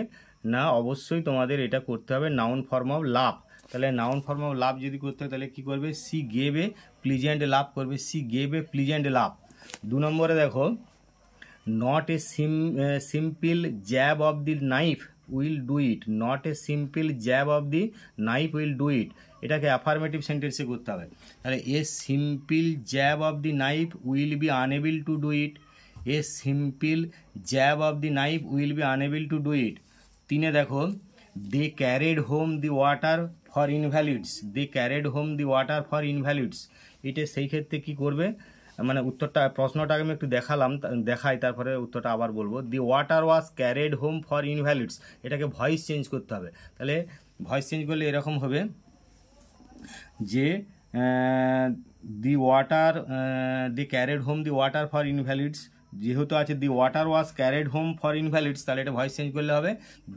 না, অবশ্যই তোমাদের এটা করতে হবে নাউন ফর্ম অফ লাভ। তাহলে নাউন ফর্ম অফ লাভ যদি করতে হয় তাহলে কি করবে, সি গেভ এ প্লিজেন্ট লাভ করবে, সি গেভ এ প্লিজেন্ট লাভ। 2 নম্বরে দেখো, not a simple jab of the knife will do it, not a simple jab of the knife will do it, এটাকে অ্যাফার্মেটিভ সেন্টেন্সে করতে হবে। তাহলে এ simple jab of the knife will be unable to do it, A simple jab of the knife will be unable to do ইট। 3 দেখো, দে carried home the water for invalids, they carried home the water for invalids, এটা সেই ক্ষেত্রে কি করবে, মানে উত্তরটা প্রশ্নটাকে আমি একটু দেখাই, তারপরে উত্তরটা আবার বলবো। দি water was carried home for ইনভ্যালিডস, এটাকে ভয়েস চেঞ্জ করতে হবে। তাহলে ভয়েস চেঞ্জ করলে এরকম হবে যে the water the carried home the water for invalids, যেহেতু আছে the water was carried home for invalids, তাহলে এটা ভয়েস চেঞ্জ করলে হবে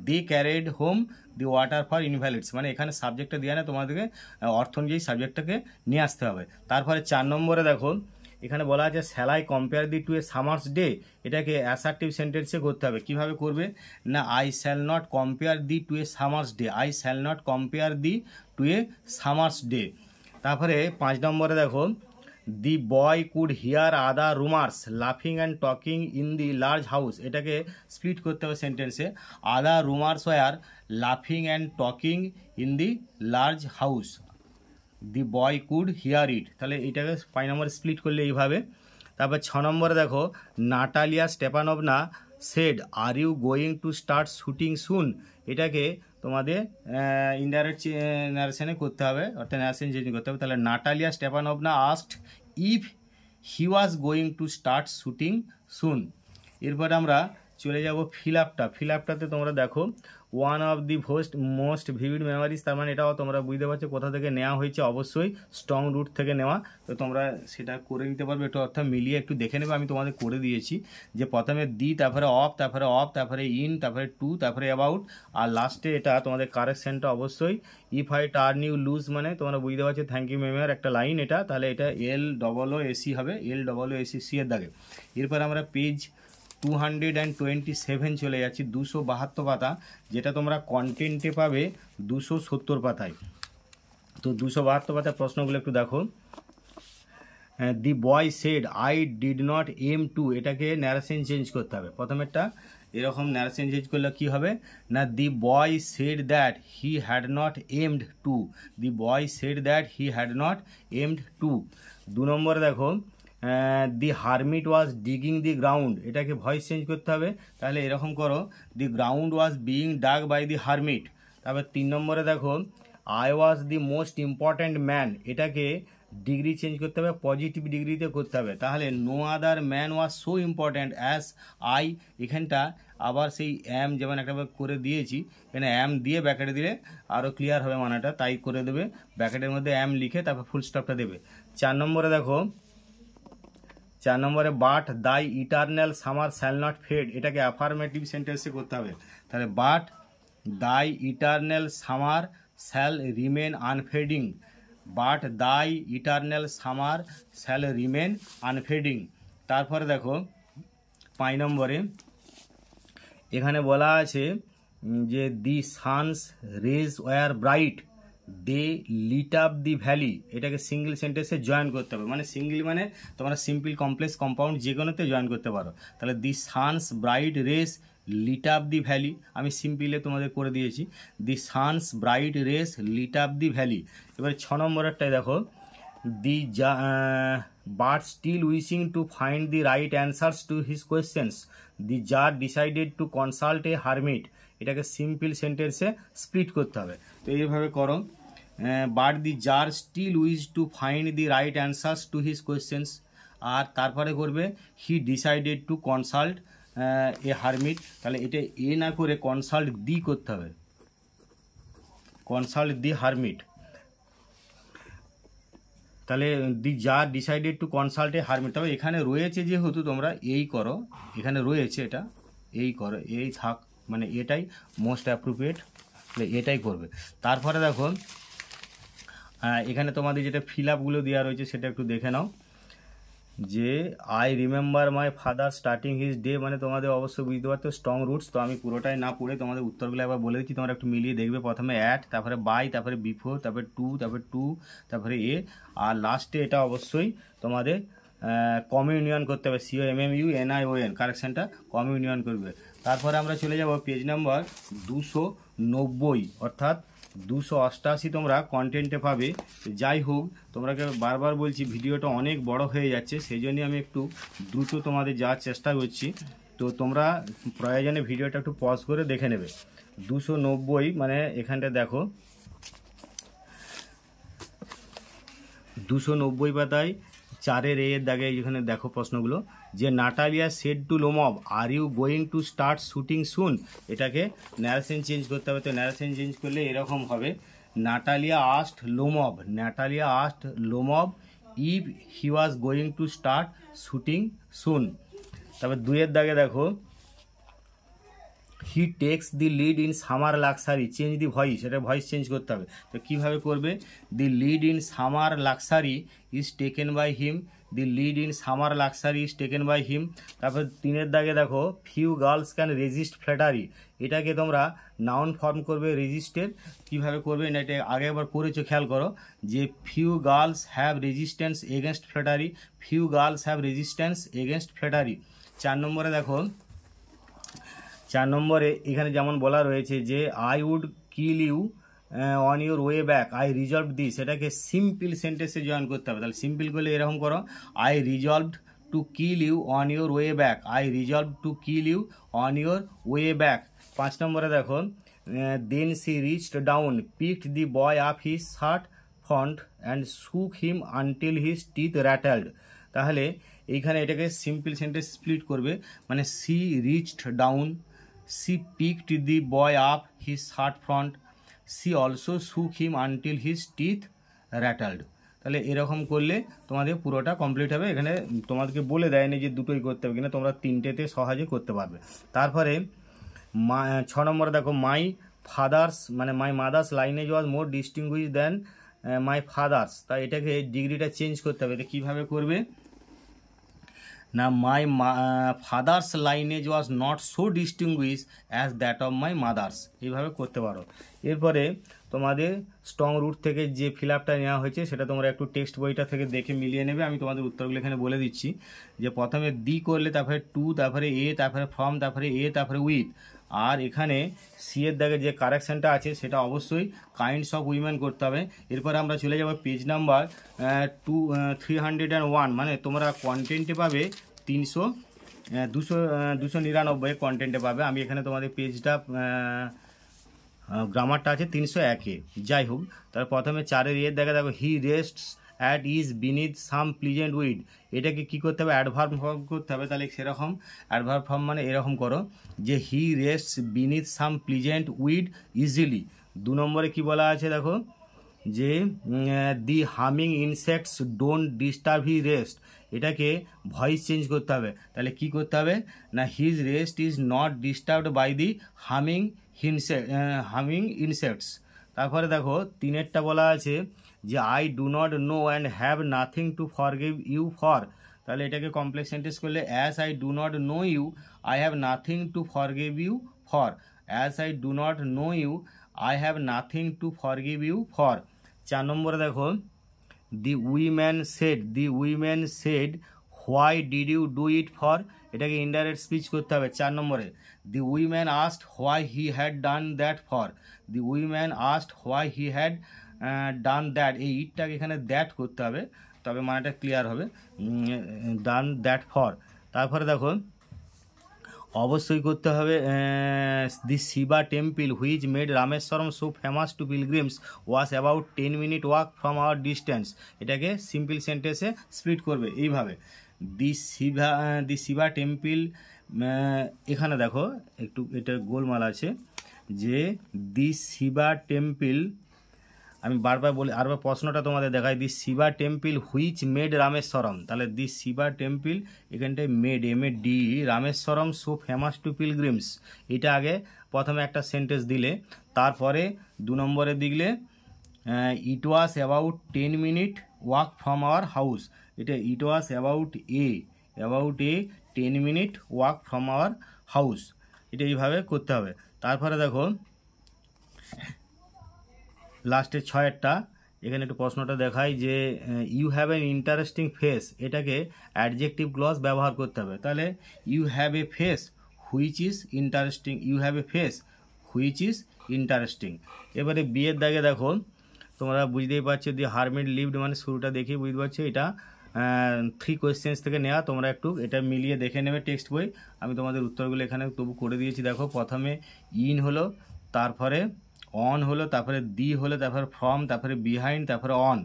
the carried home the water for invalids, মানে এখানে সাবজেক্টটা দিয়ে না, তোমাদেরকে অর্থ অনুযায়ী সাবজেক্টটাকে নিয়ে আসতে হবে। তারপরে 4 নম্বরে দেখো, এখানে বলা আছে shall I compare thee to a summer's day, এটাকে অ্যাসার্টিভ সেন্টেন্সে করতে হবে। কিভাবে করবে না, I shall not compare thee to a summer's day, I shall not compare thee to a summer's day. তারপরে 5 নম্বরে দেখো, the boy could hear other roomers লাফিং and talking in the large house, এটাকে স্প্লিট করতে হবে সেন্টেন্সে। Other roomers were লাফিং and talking in the large house, the boy could here ইট, তাহলে এটাকে 5 নম্বর স্প্লিট করলে এইভাবে। তারপর 6 নম্বরে দেখো, Natalia Stepanovna said are you going to start shooting soon, এটাকে তোমাদের ইনডাইরেক্ট নারেশনে করতে হবে, অর্থাৎ নারেশন চেঞ্জ করতে হবে। তাহলে Natalia Stepanovna asked if he was going to start shooting সুন। এরপরে আমরা চলে যাব ফিল আপটা। ফিল আপটাতে তোমরা দেখো one of the most vivid memories, তার মানে এটাও তোমরা বুঝতে পারছো কোথা থেকে নেওয়া হয়েছে, অবশ্যই স্ট্রং রুট থেকে নেওয়া। তো তোমরা সেটা করে নিতে পারবে, একটু অর্থাৎ মিলিয়ে একটু দেখে নেবে। আমি তোমাদের করে দিয়েছি যে প্রথমে দি, তারপরে অফ, তারপরে ইন, তারপরে টু, তারপরে অ্যাবাউট, আর লাস্টে এটা তোমাদের কারেকশনটা অবশ্যই if I turn you loose, মানে তোমরা বুঝতে পারছো থ্যাংক ইউ ম্যামের একটা লাইন এটা, তাহলে এটা LOOAC হবে, LOOAC এর দাগে। এরপর আমরা পেজ 227 চলে যাচ্ছি, 272 পাতা, যেটা তোমরা কন্টেন্টে পাবে 270 পাতায়। তো 272 পাতার প্রশ্নগুলো একটু দেখো। The boy said I did not aim to, এটাকে ন্যারেশন চেঞ্জ করতে হবে। প্রথমেরটা এরকম ন্যারেশন চেঞ্জ করলে কি হবে না, the boy said that he had not aimed to, the boy said that he had not aimed to. 2 নম্বরে দেখো, the hermit was digging the ground, এটাকে ভয়েস চেঞ্জ করতে হবে, তাহলে এরকম করো, the ground was being dug by the hermit. তারপর 3 নম্বরে দেখো, I was the most important man, এটাকে ডিগ্রি চেঞ্জ করতে হবে, পজিটিভ ডিগ্রিতে করতে হবে, তাহলে no other man was so important as I, এখানটা আবার সেই অ্যাম যেমন একটা করে দিয়েছি, এখানে অ্যাম দিয়ে ব্যাকেটে দিলে আরও ক্লিয়ার হবে মানাটা, তাই করে দেবে, ব্যাকেটের মধ্যে অ্যাম লিখে তারপর ফুল স্টপটা দেবে। 4 নম্বরে দেখো, 4 নম্বরে but thy eternal summer shall not fade, এটাকে অ্যাফার্মেটিভ সেন্টেন্সে করতে হবে, তাহলে but thy eternal summer shall remain unfading, but thy eternal summer shall remain unfading. তারপরে দেখো 5 নম্বরে এখানে বলা আছে যে the sun's rays were bright they lit up the valley, এটাকে সিঙ্গেল সেন্টেন্সে জয়েন করতে হবে, মানে সিঙ্গেল মানে তোমরা সিম্পল কমপ্লেক্স কম্পাউন্ড যে কোনোতে জয়েন করতে পারো। তাহলে the sun's bright rays lit up the valley, আমি সিম্পলে তোমাদের করে দিয়েছি, the sun's bright rays lit up the valley. এবার 6 নম্বরেরটাই দেখো, the but still wishing to find the right answers to his questions, the czar decided to consult a hermit, এটাকে simple সেন্টেন্সে স্প্লিট করতে হবে। তো এইভাবে করো, but the czar still wish to find the right answers to his questions, আর তারপরে করবে he decided to consult a hermit, তাহলে এটা এ না করে কনসাল্ট দি করতে হবে, কনসাল্ট দি হারমিট। তাহলে the czar decided to consult a hermit, তবে এখানে রয়েছে যেহেতু তোমরা এই করো, এখানে রয়েছে এটা এই করো, এই থাক, মানে এটাই মোস্ট অ্যাপ্রোপ্রিয়েট, এটাই করবে। তারপরে দেখো এখানে তোমাদের যেটা ফিল আপগুলো দেওয়া রয়েছে সেটা একটু দেখে নাও, যে I remember my father starting his day, মানে তোমাদের অবশ্যই বুঝতে পারতো স্ট্রং রুটস, তো আমি পুরোটাই না পড়ে তোমাদের উত্তরগুলো একবার বলে দিচ্ছি, তোমরা একটু মিলিয়ে দেখবে। প্রথমে অ্যাট, তারপরে বাই, তারপরে বিফোর, তারপরে টু, তারপরে এ, আর লাস্টে এটা অবশ্যই তোমাদের কমিউনিয়ন করতে হবে, COMMUNION, কারেকশানটা কমিউনিয়ন করবে। তারপরে আমরা চলে যাব পেজ নাম্বার 290, অর্থাৎ 288 তোমরা কন্টেন্টে পাবে। যাই হোক, তোমরাকে বারবার বলছি ভিডিওটা অনেক বড় হয়ে যাচ্ছে, সেই জন্যই আমি একটু দ্রুত তোমাদের যাওয়ার চেষ্টা করছি, তো তোমরা প্রয়োজনে ভিডিওটা একটু পজ করে দেখে নেবে। 290 মানে এখানটা দেখো 290 পাতায় 4 এর দাগে এখানে দেখো প্রশ্নগুলো, যে Natalia said to Lomov are you going to start shooting soon, এটাকে ন্যারেশন চেঞ্জ করতে হবে। তো ন্যারেশন চেঞ্জ করলে এরকম হবে, Natalia asked Lomov if he was going to start shooting soon. তারপর 2 এর দাগে দেখো, he takes the lead in summer luxury, change the voice, এটা ভয়েস চেঞ্জ করতে হবে। তো কীভাবে করবে, the lead in summer luxury is taken by him, the lead in summer luxury is taken by him. তারপর 3 দাগে দেখো few girls can resist flattery, এটাকে তোমরা নাউন ফর্ম করবে রেজিস্টের। কীভাবে করবে না, এটা আগে একবার করেছো, খেয়াল করো যে few girls have resistance against flattery, few girls have resistance against flattery. 4 নম্বরে দেখো, 4 নম্বরে এখানে যেমন বলা রয়েছে যে I would kill you on your way back, I resolve this, এটাকে সিম্পল সেন্টেন্সে জয়েন করতে হবে। তাহলে সিম্পল করলে এরকম করো, I resolved to kill you on your way back, I resolve to kill you on your way back. 5 নম্বরে দেখো then she reached down picked the boy up his shirt front and shook him until his teeth rattled. তাহলে এইখানে এটাকে simple sentence split করবে, মানে she reached down, she picked the boy up his shirt front, she also shook him until his teeth rattled. তাহলে এরকম করলে তোমাদের পুরোটা কমপ্লিট হবে। এখানে তোমাদেরকে বলে দেয়নি যে দুটোই করতে হবে কিনা, তোমরা 3টেতে সহজে করতে পারবে। তারপরে 6 নম্বরে দেখো মাই ফাদার্স মানে my mother's lineage was more distinguish than my father's. তাই এটাকে ডিগ্রিটা চেঞ্জ করতে হবে। এটা কীভাবে করবে না, my father's lineage was not so distinguish as that of my mother's, এইভাবে করতে পারো। এরপরে তোমাদের স্ট্রং রুট থেকে যে ফিল আপটা নেওয়া হয়েছে সেটা তোমরা একটু টেক্সট বইটা থেকে দেখে মিলিয়ে নেবে। আমি তোমাদের উত্তরগুলো এখানে বলে দিচ্ছি যে প্রথমে দি করলে, তারপরে টু, তারপরে এ, তারপরে ফ্রম, তারপরে এ, তারপরে উইথ। আর এখানে সি এর দাগে যে কারেকশানটা আছে সেটা অবশ্যই কাইন্ডস অফ উইমেন করতে হবে। এরপরে আমরা চলে যাব পেজ নাম্বার 301, মানে তোমরা কন্টেন্টে পাবে 299 কন্টেন্টে পাবে। আমি এখানে তোমাদের পেজটা গ্রামারটা আছে 301-এ। যাই হোক, তার প্রথমে 4-এর এর দেখা দেখো he rests at ease beneath some pleasant weed, এটাকে কী করতে হবে, অ্যাডভার্ব ফর্ম করতে হবে। তাহলে সেরকম অ্যাডভার্ব ফর্ম মানে এরকম করো যে he rests beneath some pleasant weed easily. 2 নম্বরে কি বলা আছে দেখো যে the humming insects don't disturb he rest, এটাকে ভয়েস চেঞ্জ করতে হবে। তাহলে কি করতে হবে না, his rest is not disturbed by the humming insects. তারপরে দেখো 3-এরটা বলা আছে যে I do not know and have nothing to forgive you for. তাহলে এটাকে কমপ্লেক্স সেন্টেন্স করলে as I do not know you I have nothing to forgive you for, as I do not know you I have nothing to forgive you for. 4 নম্বরে দেখো the woman said why did you do it for, এটাকে indirect speech করতে হবে। 4 নম্বরে the woman asked why he had done that for, the woman asked why he had done that, এই ইটটাকে এখানে that করতে হবে, তবে মানেটা ক্লিয়ার হবে, ডান দ্যাট ফর। তারপরে দেখো অবশ্যই করতে হবে the Shiva temple which made Rameswaram so famous to pilgrims was about 10 minute walk from our distance, এটাকে সিম্পল সেন্টেন্সে স্প্লিট করবে এইভাবে। দি শিবা টেম্পল, এখানে দেখো একটু এটা গোলমাল আছে যে দি শিবা টেম্পল, আমি বারবার বলি, আরবার প্রশ্নটা তোমাদের দেখাই, the Shiva temple which made Rameswaram, তাহলে দি শিবা টেম্পল এখানটায় made MAD Rameswaram so famous to pilgrims, এটা আগে প্রথমে একটা সেন্টেন্স দিলে, তারপরে 2 নম্বরে দিলে it was about 10 minute walk from our house, এটা it was about a 10 minute walk from our house, এটা এইভাবে করতে হবে। তারপরে দেখো লাস্টের 6-এরটা, এখানে একটু প্রশ্নটা দেখাই যে you have an interesting face, এটাকে অ্যাডজেক্টিভ ক্লজ ব্যবহার করতে হবে। তাহলে you have a face which is interesting, you have a face which is interesting. এবারে বিয়ের দাগে দেখো তোমরা বুঝতেই পারছো দি হারমিট লিভড, মানে শুরুটা দেখে বুঝতে পারছো এটা 3 কোয়েশ্চেন্স থেকে নেওয়া, তোমরা একটু এটা মিলিয়ে দেখে নেবে টেক্সট বই। আমি তোমাদের উত্তরগুলো এখানে তবু করে দিয়েছি। দেখো প্রথমে ইন হলো, তারপরে অন হলো, তারপরে দি হলো, তারপরে ফ্রম, তারপরে বিহাইন্ড, তারপরে অন,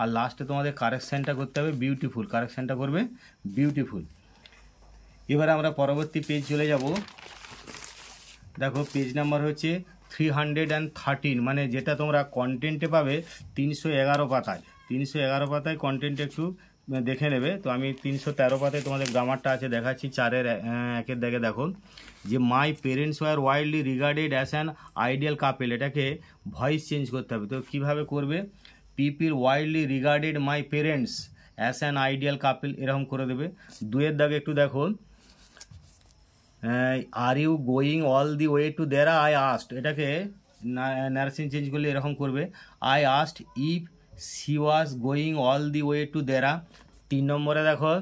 আর লাস্টে তোমাদের কারেকশানটা করতে হবে বিউটিফুল, কারেকশানটা করবে বিউটিফুল। এবারে আমরা পরবর্তী পেজ চলে যাব। দেখো পেজ নাম্বার হচ্ছে 313, মানে যেটা তোমরা কন্টেন্টে পাবে 311 পাতায়, 311 পাতায় কন্টেন্ট একটু দেখে নেবে। তো আমি 313 পাতায় তোমাদের গ্রামারটা আছে দেখাচ্ছি। 4-এর 1-এর দাগে দেখো যে my parents were wildly regarded as an ideal couple, এটাকে ভয়েস চেঞ্জ করতে হবে। তো কীভাবে করবে, people wildly regarded my parents as an ideal couple, এরকম করে দেবে। 2-এর দাগে একটু দেখো, are you going all the way to Dehra, I asked, এটাকে নার্সিং চেঞ্জ করলে এরকম করবে, I asked if she was going all the way to Dehra. 3 নম্বরে দেখো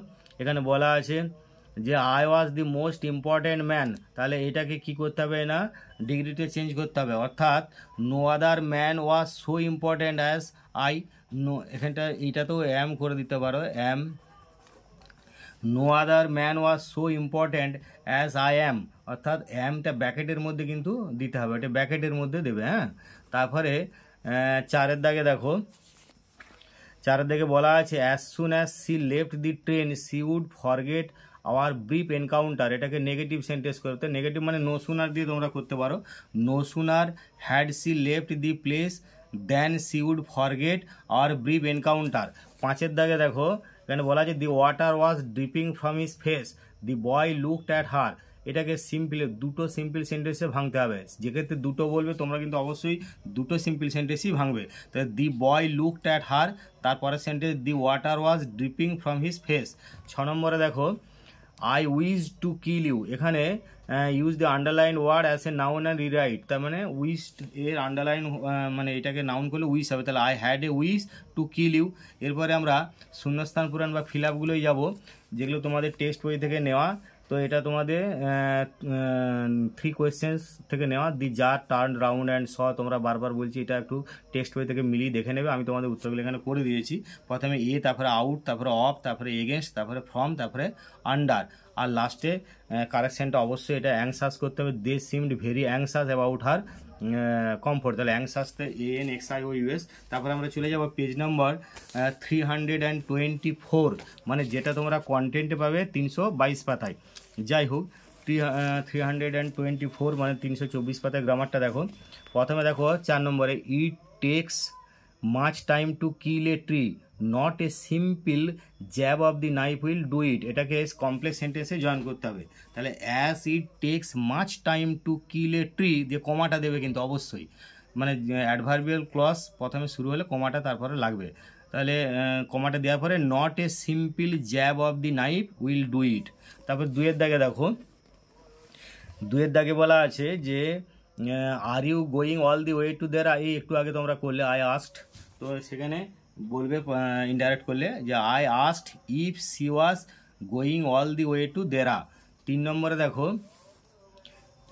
এখানে বলা আছে যে I was the most important man, তাহলে এটাকে কি করতে হবে না, ডিগ্রিতে চেঞ্জ করতে হবে, অর্থাৎ no other man was so important as I, নো এখানটা এইটাতেও অ্যাম করে দিতে পারো, am, no other man was so important as I am, অর্থাৎ অ্যামটা ব্যাকেটের মধ্যে কিন্তু দিতে হবে, এটা ব্যাকেটের মধ্যে দেবে। হ্যাঁ, তারপরে 4-এর দাগে দেখো, 4-এর দাগে বলা আছে as soon as she left the train she would forget our brief encounter, এটাকে নেগেটিভ সেন্টেন্স করতে, নেগেটিভ মানে নো সুনার দিয়ে তোমরা করতে পারো, no sooner had she left the place then she would forget our brief encounter. 5-এর দাগে দেখো এখানে বলা আছে the water was dripping from his face the boy looked at her, এটাকে সিম্পল, দুটো সিম্পল সেন্টেন্সে ভাঙতে হবে, যেক্ষেত্রে দুটো বলবে তোমরা কিন্তু অবশ্যই দুটো সিম্পল সেন্টেন্সই ভাঙবে। তাহলে দি বয় লুকড অ্যাট হার, তারপরের sentence the water was dripping from his face. 6 নম্বরে দেখো I wish to kill you, এখানে use the underline word as a noun and rewrite, তার মানে উইশ এর আন্ডারলাইন মানে এটাকে নাউন করলে উইশ হবে, তাহলে I had a wish to kill you. এরপরে আমরা শূন্যস্থান পূরণ বা ফিল আপগুলোই যাবো, যেগুলো তোমাদের টেক্সট বই থেকে নেওয়া। তো এটা তোমাদের 3 কোয়েশ্চেন্স থেকে নেওয়া, দি jar turn round and saw, তোমরা বারবার বলছি এটা একটু টেক্সট বই থেকে মিলিয়ে দেখে নেবে, আমি তোমাদের উত্তরগুলো এখানে করে দিয়েছি। প্রথমে এ, তারপরে আউট, তারপরে অফ, তারপরে এগেনস্ট, তারপরে ফ্রম, তারপরে আন্ডার, আর লাস্টে কারেকশানটা অবশ্যই এটা অ্যাংসাস করতে হবে, they seemed very anxious about her comfort, তাহলে অ্যাংসাসতে ANXIOUS। তারপরে আমরা চলে যাব পেজ নম্বর 324, মানে যেটা তোমরা কন্টেন্টে পাবে 322 পাতায়। যাই হোক 324 মানে 324 পাতায় গ্রামারটা দেখো। প্রথমে দেখো 4 নম্বরে ইট takes much time to kill a tree not a simple jab of the knife will do it, এটাকে কমপ্লেক্স সেন্টেন্সে জয়েন করতে হবে। তাহলে as it takes much time to kill a tree দিয়ে কমাটা দেবে কিন্তু অবশ্যই, মানে অ্যাডভার্বিয়াল ক্লজ প্রথমে শুরু হলে কমাটা তারপরে লাগবে, তাহলে কমাটা দেওয়ার পরে not a simple jab of the knife will do it. তারপর 2-এর দাগে দেখো, 2-এর দাগে বলা আছে যে are you going all the way to Dehra, এই একটু আগে তোমরা করলে আই আস্কড, তো সেখানে বলবে ইনডাইরেক্ট করলে যে I asked if she was going all the way to Dehra. 3 নম্বরে দেখো,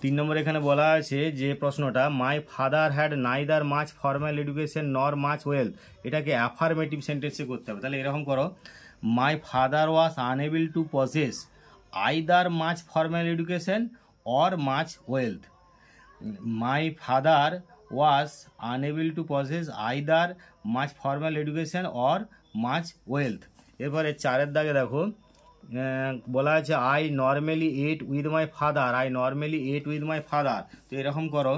3 নম্বরে এখানে বলা আছে যে প্রশ্নটা my father had neither much formal education nor much wealth, এটাকে অ্যাফার্মেটিভ সেন্টেন্সে করতে হবে। তাহলে এরকম করো, my father was unable to possess either much formal education or much wealth, my father was unable to possess either much formal education or much wealth. এরপরে 4-এর দাগে দেখো বলা আছে I normally ate with my father, I normally ate with my father, তো এরকম করো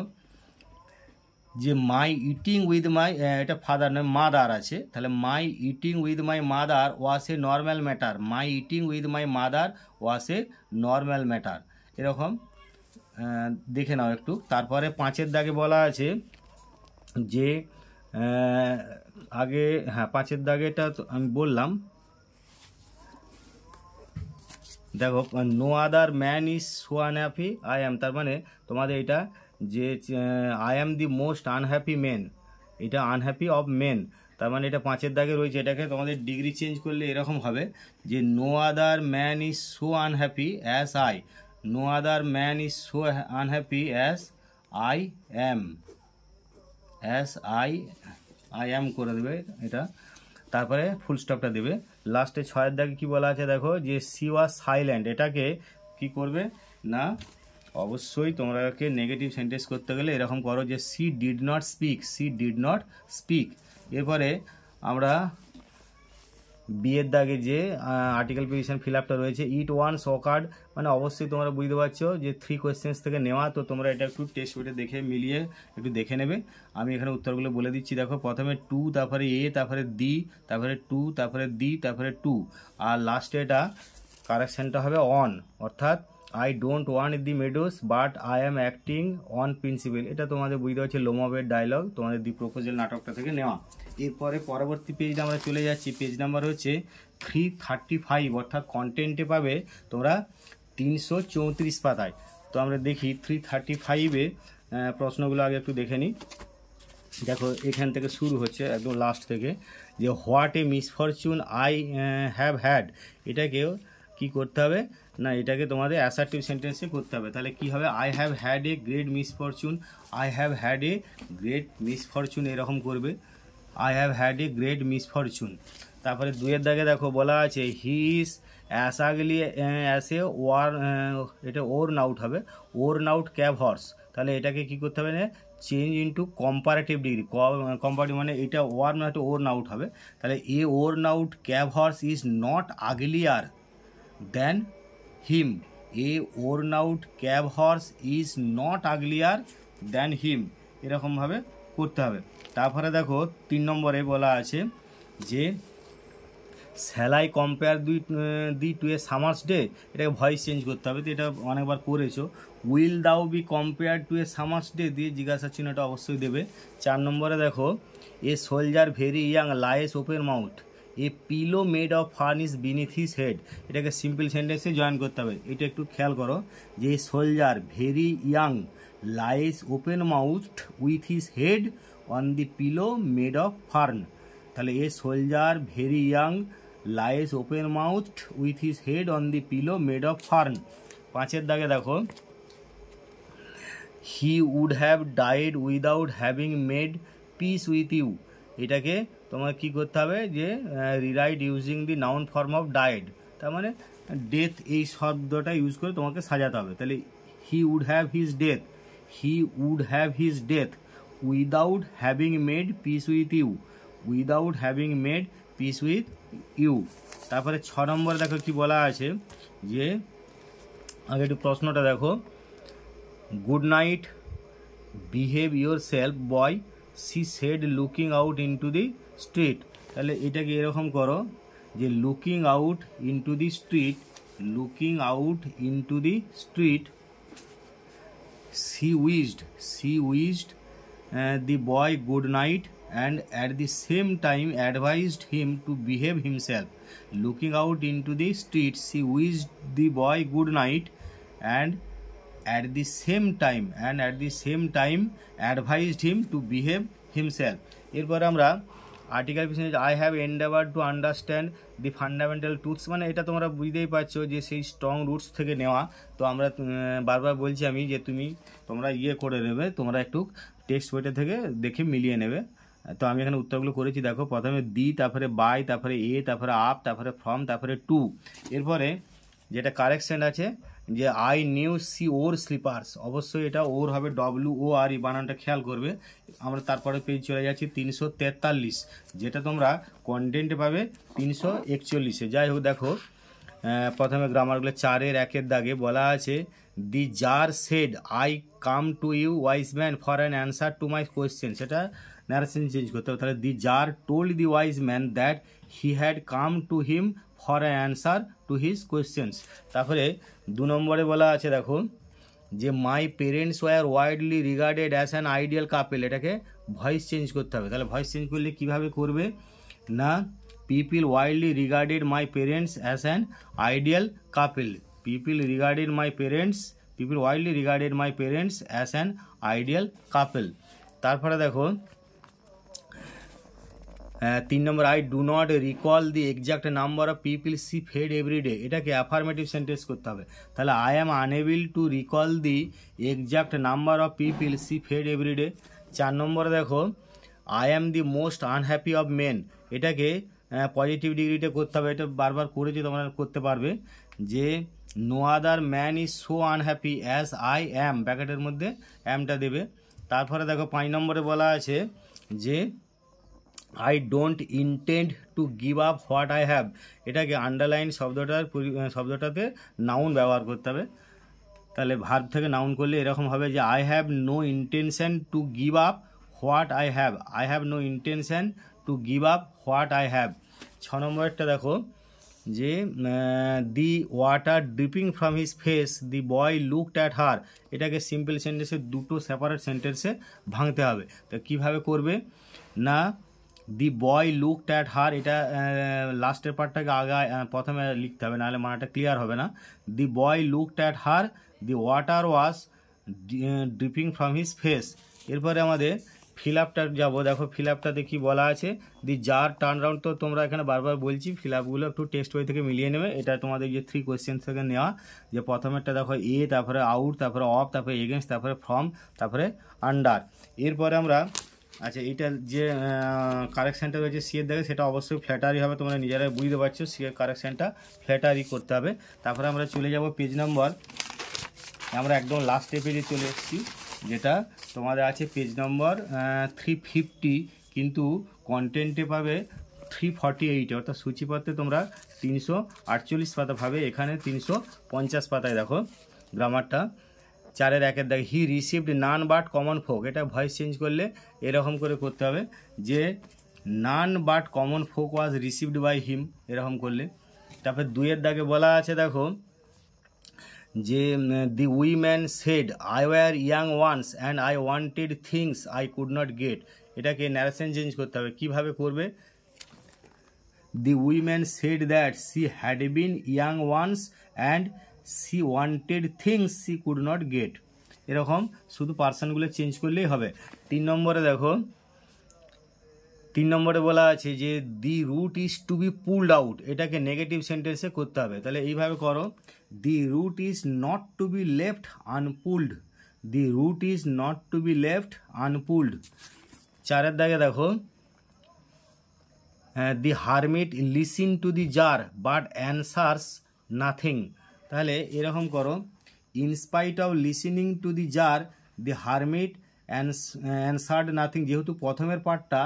যে মাই ইটিং উইথ মাই, এটা ফাদার নয় মাদার আছে, তাহলে my eating with my mother was a normal matter, my eating with my mother was a normal matter, এরকম দেখে নাও একটু। তারপরে 5-এর দাগে বলা আছে যে আগে, হ্যাঁ 5-এর দাগেটা আমি বললাম, দেখো no other man is so unhappy I am, তার মানে তোমাদের এটা যে I am the most unhappy men, এটা আনহ্যাপি অফ মেন, তার মানে এটা 5-এর দাগে রয়েছে, এটাকে তোমাদের ডিগ্রি চেঞ্জ করলে এরকম হবে যে no other man is so unhappy as I, no other man is so unhappy as I am, as I am করে দেবে এটা, তারপরে ফুল স্টপটা দেবে। লাস্টে 6-এর দাগে কী বলা আছে দেখো যে সি ওয়াজ সাইলেন্ট, এটাকে কি করবে না অবশ্যই তোমরাকে নেগেটিভ সেন্টেন্স করতে গেলে এরকম করো যে C did not speak, C did not speak. এরপরে আমরা বিয়ের দাগে যে আর্টিকেল পজিশন ফিল আপটা রয়েছে ইট ওয়ান্স অকার্ড, মানে অবশ্যই তোমরা বুঝতে পারছো যে 3 কোয়েশ্চেন্স থেকে নেওয়া, তো তোমরা এটা একটু টেক্সট বইটা দেখে মিলিয়ে একটু দেখে নেবে। আমি এখানে উত্তরগুলো বলে দিচ্ছি, দেখো প্রথমে টু, তারপরে এ, তারপরে দি, তারপরে টু, তারপরে দি, তারপরে টু, আর লাস্টে এটা কারেকশানটা হবে অন, অর্থাৎ I don't want the Meadows but I am acting on principal, এটা তোমাদের বুঝতে পারছি লোমবের ডায়লগ, তোমাদের দি প্রপোজাল নাটকটা থেকে নেওয়া। এরপরে পরবর্তী পেজে আমরা চলে যাচ্ছি, পেজ নাম্বার হচ্ছে 335, অর্থাৎ কন্টেন্টে পাবে তোমরা 334 পাতায়। তো আমরা দেখি 335-এ প্রশ্নগুলো আগে একটু দেখে নিই। দেখো এখান থেকে শুরু হচ্ছে একদম লাস্ট থেকে, যে what A misfortune I have had, এটাকেও কি করতে হবে না, এটাকে তোমাদের অ্যাসার্টিভ সেন্টেন্সে করতে হবে। তাহলে কি হবে, I have had a great misfortune, I have had a great misfortune, এরকম করবে, I have had a great misfortune. তারপরে 2-এর দাগে দেখো বলা আছে he is as ugly as a war, এটা ওর নাউট হবে, ওর নাউট ক্যাব হর্স। তাহলে এটাকে কি করতে হবে না, change into comparative degree, comparative মানে এটা ওয়ার না, এটা ওর নাউট হবে। তাহলে এ ওর নাউট cab horse is not uglier than him, a ওর নাউট cab horse is not uglier than him, এরকমভাবে করতে হবে। তারপরে দেখো 3 নম্বরে বলা আছে যে shall I compare thee to a summer's day, এটাকে ভয়েস চেঞ্জ করতে হবে। তো এটা অনেকবার করেছো। উইল দাও be compare to a summer's day দিয়ে জিজ্ঞাসা চিহ্নটা অবশ্যই দেবে। 4 নম্বরে দেখো a soldier very young lies open mouth, a pillow made of furnish beneath his head, এটাকে সিম্পল সেন্টেন্সে জয়েন করতে হবে। এটা একটু খেয়াল করো যে soldier very young lies open mouth with his head on the pillow made of fern. তাহলে a soldier very young lies open mouth with his head on the pillow made of fern. 5-এর দাগে দেখো he would have died without having made peace with you, এটাকে তোমার কি করতে হবে যে rewrite using the noun form of died, তার মানে ডেথ এই শব্দটা ইউজ করে তোমাকে সাজাতে হবে। তাহলে he would have his death, he would have his death without having made peace with you, without having made peace with you. তারপরে 6 নম্বর দেখো কি বলা আছে যে আগে একটু প্রশ্নটা দেখো, good night behave your self boy she said looking out into the street. তাহলে এটাকে এরকম করো যে looking out into the street, looking out into the street she wished the boy good night and at the same time advised him to behave himself. Looking out into the street, she wished the boy good night and at the same time advised him to behave himself. এরপর আমরা article পিছনে I have Endeavour two understand the fundamental truths, মানে এটা তোমরা বুঝতেই পারছো যে সেই স্ট্রং রুটস থেকে নেওয়া। তো আমরা বারবার বলছি আমি যে তোমরা করে নেবে, তোমরা একটু টেক্সট বইটা থেকে দেখে মিলিয়ে নেবে। তো আমি এখানে উত্তরগুলো করেছি, দেখো প্রথমে দি, তারপরে বাই, তারপরে এ, তারপরে আপ, তারপরে ফ্রম, তারপরে টু। এরপরে যেটা কারেকশন আছে যে I knew she wore slippers, অবশ্যই এটা ওর হবে, WORE বানানটা খেয়াল করবে। আমরা তারপরে পেজ চলে যাচ্ছি 343, যেটা তোমরা কন্টেন্টে পাবে 341-এ। যাই হোক দেখো প্রথমে গ্রামারগুলো 4-এর 1-এর দাগে বলা আছে the czar said I come to you wise man for an answer to my question, সেটা ন্যারেশন চেঞ্জ করতে হবে। তাহলে the czar told the wise man that he had come to him for an answer to his questions. তারপরে 2 নম্বরে বলা আছে দেখো যে my parents were widely regarded as an ideal couple, এটাকে ভয়েস চেঞ্জ করতে হবে। তাহলে ভয়েস চেঞ্জ করলে কীভাবে করবে না, people widely regarded my parents as an ideal couple, people widely regarded my parents as an ideal couple. তারপরে দেখো 3 নম্বর I do not recall the exact number of people she fed everyday, এটাকে affirmative sentence করতে হবে। তাহলে I am unable to recall the exact number of people she fed everyday. 4 নম্বরে দেখো I am the most unhappy of men, এটাকে positive ডিগ্রিতে করতে হবে। এটা বারবার করেছি, তোমরা করতে পারবে যে no other man is so unhappy as I am, ব্র্যাকেটের মধ্যে অ্যামটা দেবে। তারপরে দেখো 5 নম্বরে বলা আছে যে I don't intend to give up what I have, এটাকে আন্ডারলাইন শব্দটাতে নাউন ব্যবহার করতে হবে। তাহলে ভার্ব থেকে নাউন করলে এরকম হবে যে I have no intention to give up what I have, I have no intention to give up what I have. 6 নম্বরটা দেখো যে the water dripping from his face the boy looked at her, এটাকে simple সেন্টেন্সে দুটো separate সেন্টেন্সে ভাঙতে হবে। তো কীভাবে করবে না, দি বয় লুকড অ্যাট হার, এটা লাস্টের পার্টটাকে আগে প্রথমে লিখতে হবে, নাহলে মানাটা ক্লিয়ার হবে না। The boy looked at her, the water was dripping from his face. এরপরে আমাদের ফিল আপটা যাবো। দেখো ফিল আপটাতে কী বলা আছে, দি জার টার্ন রাউন্ড। তো তোমরা এখানে বারবার বলছি ফিল আপগুলো একটু টেক্সট বই থেকে মিলিয়ে নেবে। এটা তোমাদের যে 3 কোয়েশ্চেন থেকে নেওয়া, যে প্রথমেরটা দেখো এ, তারপরে আউট, তারপরে অফ, তারপরে এগেনস্ট, তারপরে ফ্রম, তারপরে আন্ডার। এরপরে আমরা আচ্ছা এইটার যে কারেকশানটা রয়েছে সি এর দেখে, সেটা অবশ্যই ফ্ল্যাটারি হবে, তোমরা নিজেরাই বুঝতে পারছো। সি এর কারেকশানটা ফ্ল্যাটারি করতে হবে। তারপরে আমরা চলে যাব পেজ নম্বর, আমরা একদম লাস্টে পেজে চলে এসেছি, যেটা তোমাদের আছে পেজ নম্বর 350, কিন্তু কন্টেন্টে পাবে 348, অর্থাৎ সূচিপত্রে তোমরা 348 পাতা পাবে, এখানে 350 পাতায়। দেখো গ্রামারটা 4-এর 1-এর দেখে, he received none but common folk. এটা ভয়েস চেঞ্জ করলে এরকম করে করতে হবে, যে none but common folk was received by him, এরকম করলে। তারপরে 2-এর দাগে বলা আছে দেখো, যে the woman said I were young once and I wanted things I could not get. এটাকে ন্যারেশন চেঞ্জ করতে হবে। কিভাবে করবে, the woman said that she had been young once and she wanted things she could not get. এরকম শুধু পার্সনগুলো change করলেই হবে। 3 নম্বরে দেখো, 3 নম্বরে বলা আছে যে the root is to be pulled out. এটাকে নেগেটিভ সেন্টেন্সে করতে হবে। তাহলে এইভাবে করো, the root is not to be left unpulled. The root is not to be left unpulled. 4-এর দাগে দেখো, the hermit listen to the jar but answers nothing. তাহলে এরকম করো, in spite of listening to the jar the hermit answered nothing. যেহেতু প্রথমের পার্টটা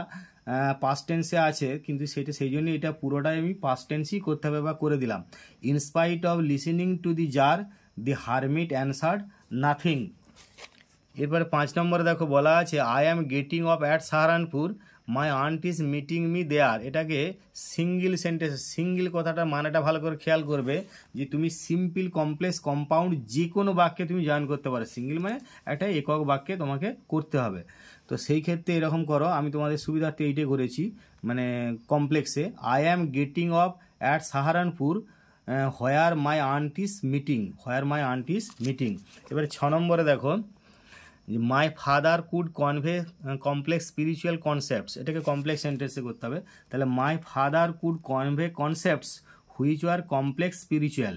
past টেন্সে আছে, কিন্তু সেটা সেই জন্য এটা পুরোটাই আমি পাস্ট টেন্সই করতে হবে বা করে দিলাম। In spite of listening to the jar the hermit answered nothing. এরপরে 5 নম্বরে দেখো বলা আছে, I am getting off at Saharanpur, my aunt is meeting me there. এটাকে সিঙ্গেল সেন্টেন্স, সিঙ্গেল কথাটা মানেটা ভালো করে খেয়াল করবে, যে তুমি সিম্পল, কমপ্লেক্স, কম্পাউন্ড যে কোনো বাক্যে তুমি জয়েন করতে পারো। সিঙ্গেল মানে একটা একক বাক্যে তোমাকে করতে হবে। তো সেই ক্ষেত্রে এরকম করো, আমি তোমাদের সুবিধার্থে এইটাই করেছি, মানে কমপ্লেক্সে। I am getting off at Saharanpur where my aunt is meeting, where my aunt is meeting. এবারে 6 নম্বরে দেখো, my father could convey complex spiritual concepts. এটাকে কমপ্লেক্স সেন্টেন্সে করতে হবে। তাহলে my father could convey concepts which were complex spiritual.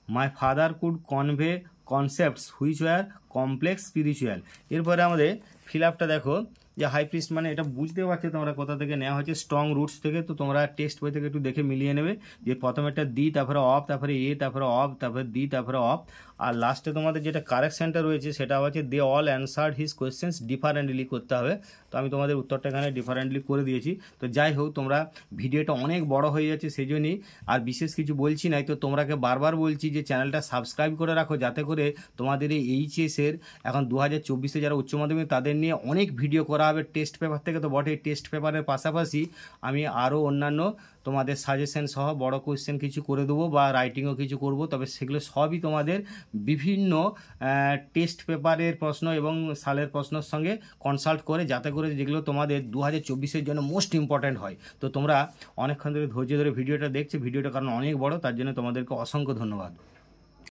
My father could convey concepts which were complex spiritual. এরপরে আমাদের ফিল আপটা দেখো, যে হাই প্রিস্ট মানে এটা বুঝতে পারছো তোমরা কোথা থেকে নেওয়া হয়েছে, স্ট্রং রুটস থেকে। তো তোমরা টেক্সট বই থেকে একটু দেখে মিলিয়ে নেবে, যে প্রথমে একটা দি, তারপরে অফ, তারপরে এ, তারপরে অফ, তারপরে দি, তারপরে অফ। আর লাস্টে তোমাদের যেটা কারেকশানটা রয়েছে সেটা হচ্ছে they all answered his questions differently করতে হবে। তো আমি তোমাদের উত্তরটা এখানে ডিফারেন্টলি করে দিয়েছি। তো যাই হোক, তোমরা ভিডিওটা অনেক বড় হয়ে যাচ্ছে, সেই জন্যই আর বিশেষ কিছু বলছি নাই। তো তোমরাকে বারবার বলছি যে চ্যানেলটা সাবস্ক্রাইব করে রাখো, যাতে করে তোমাদের এই এইচএসের এখন 2024-এ যারা উচ্চ মাধ্যমিক তাদের নিয়ে অনেক ভিডিও করা হবে। টেস্ট পেপার থেকে তো বটে, টেস্ট পেপারের পাশাপাশি আমি আরও অন্যান্য তোমাদের সাজেশন সহ বড় কোয়েশ্চেন কিছু করে দেবো, বা রাইটিংও কিছু করব। তবে সেগুলো সবই তোমাদের বিভিন্ন টেস্ট পেপারের প্রশ্ন এবং সালের প্রশ্নের সঙ্গে কনসাল্ট করে, যাতে করে যেগুলো তোমাদের 2024-এর জন্য মোস্ট ইম্পর্ট্যান্ট হয়। তো তোমরা অনেকক্ষণ ধরে ধৈর্য ধরে ভিডিওটা দেখছো, ভিডিওটা কারণ অনেক বড়, তার জন্য তোমাদেরকে অসংখ্য ধন্যবাদ।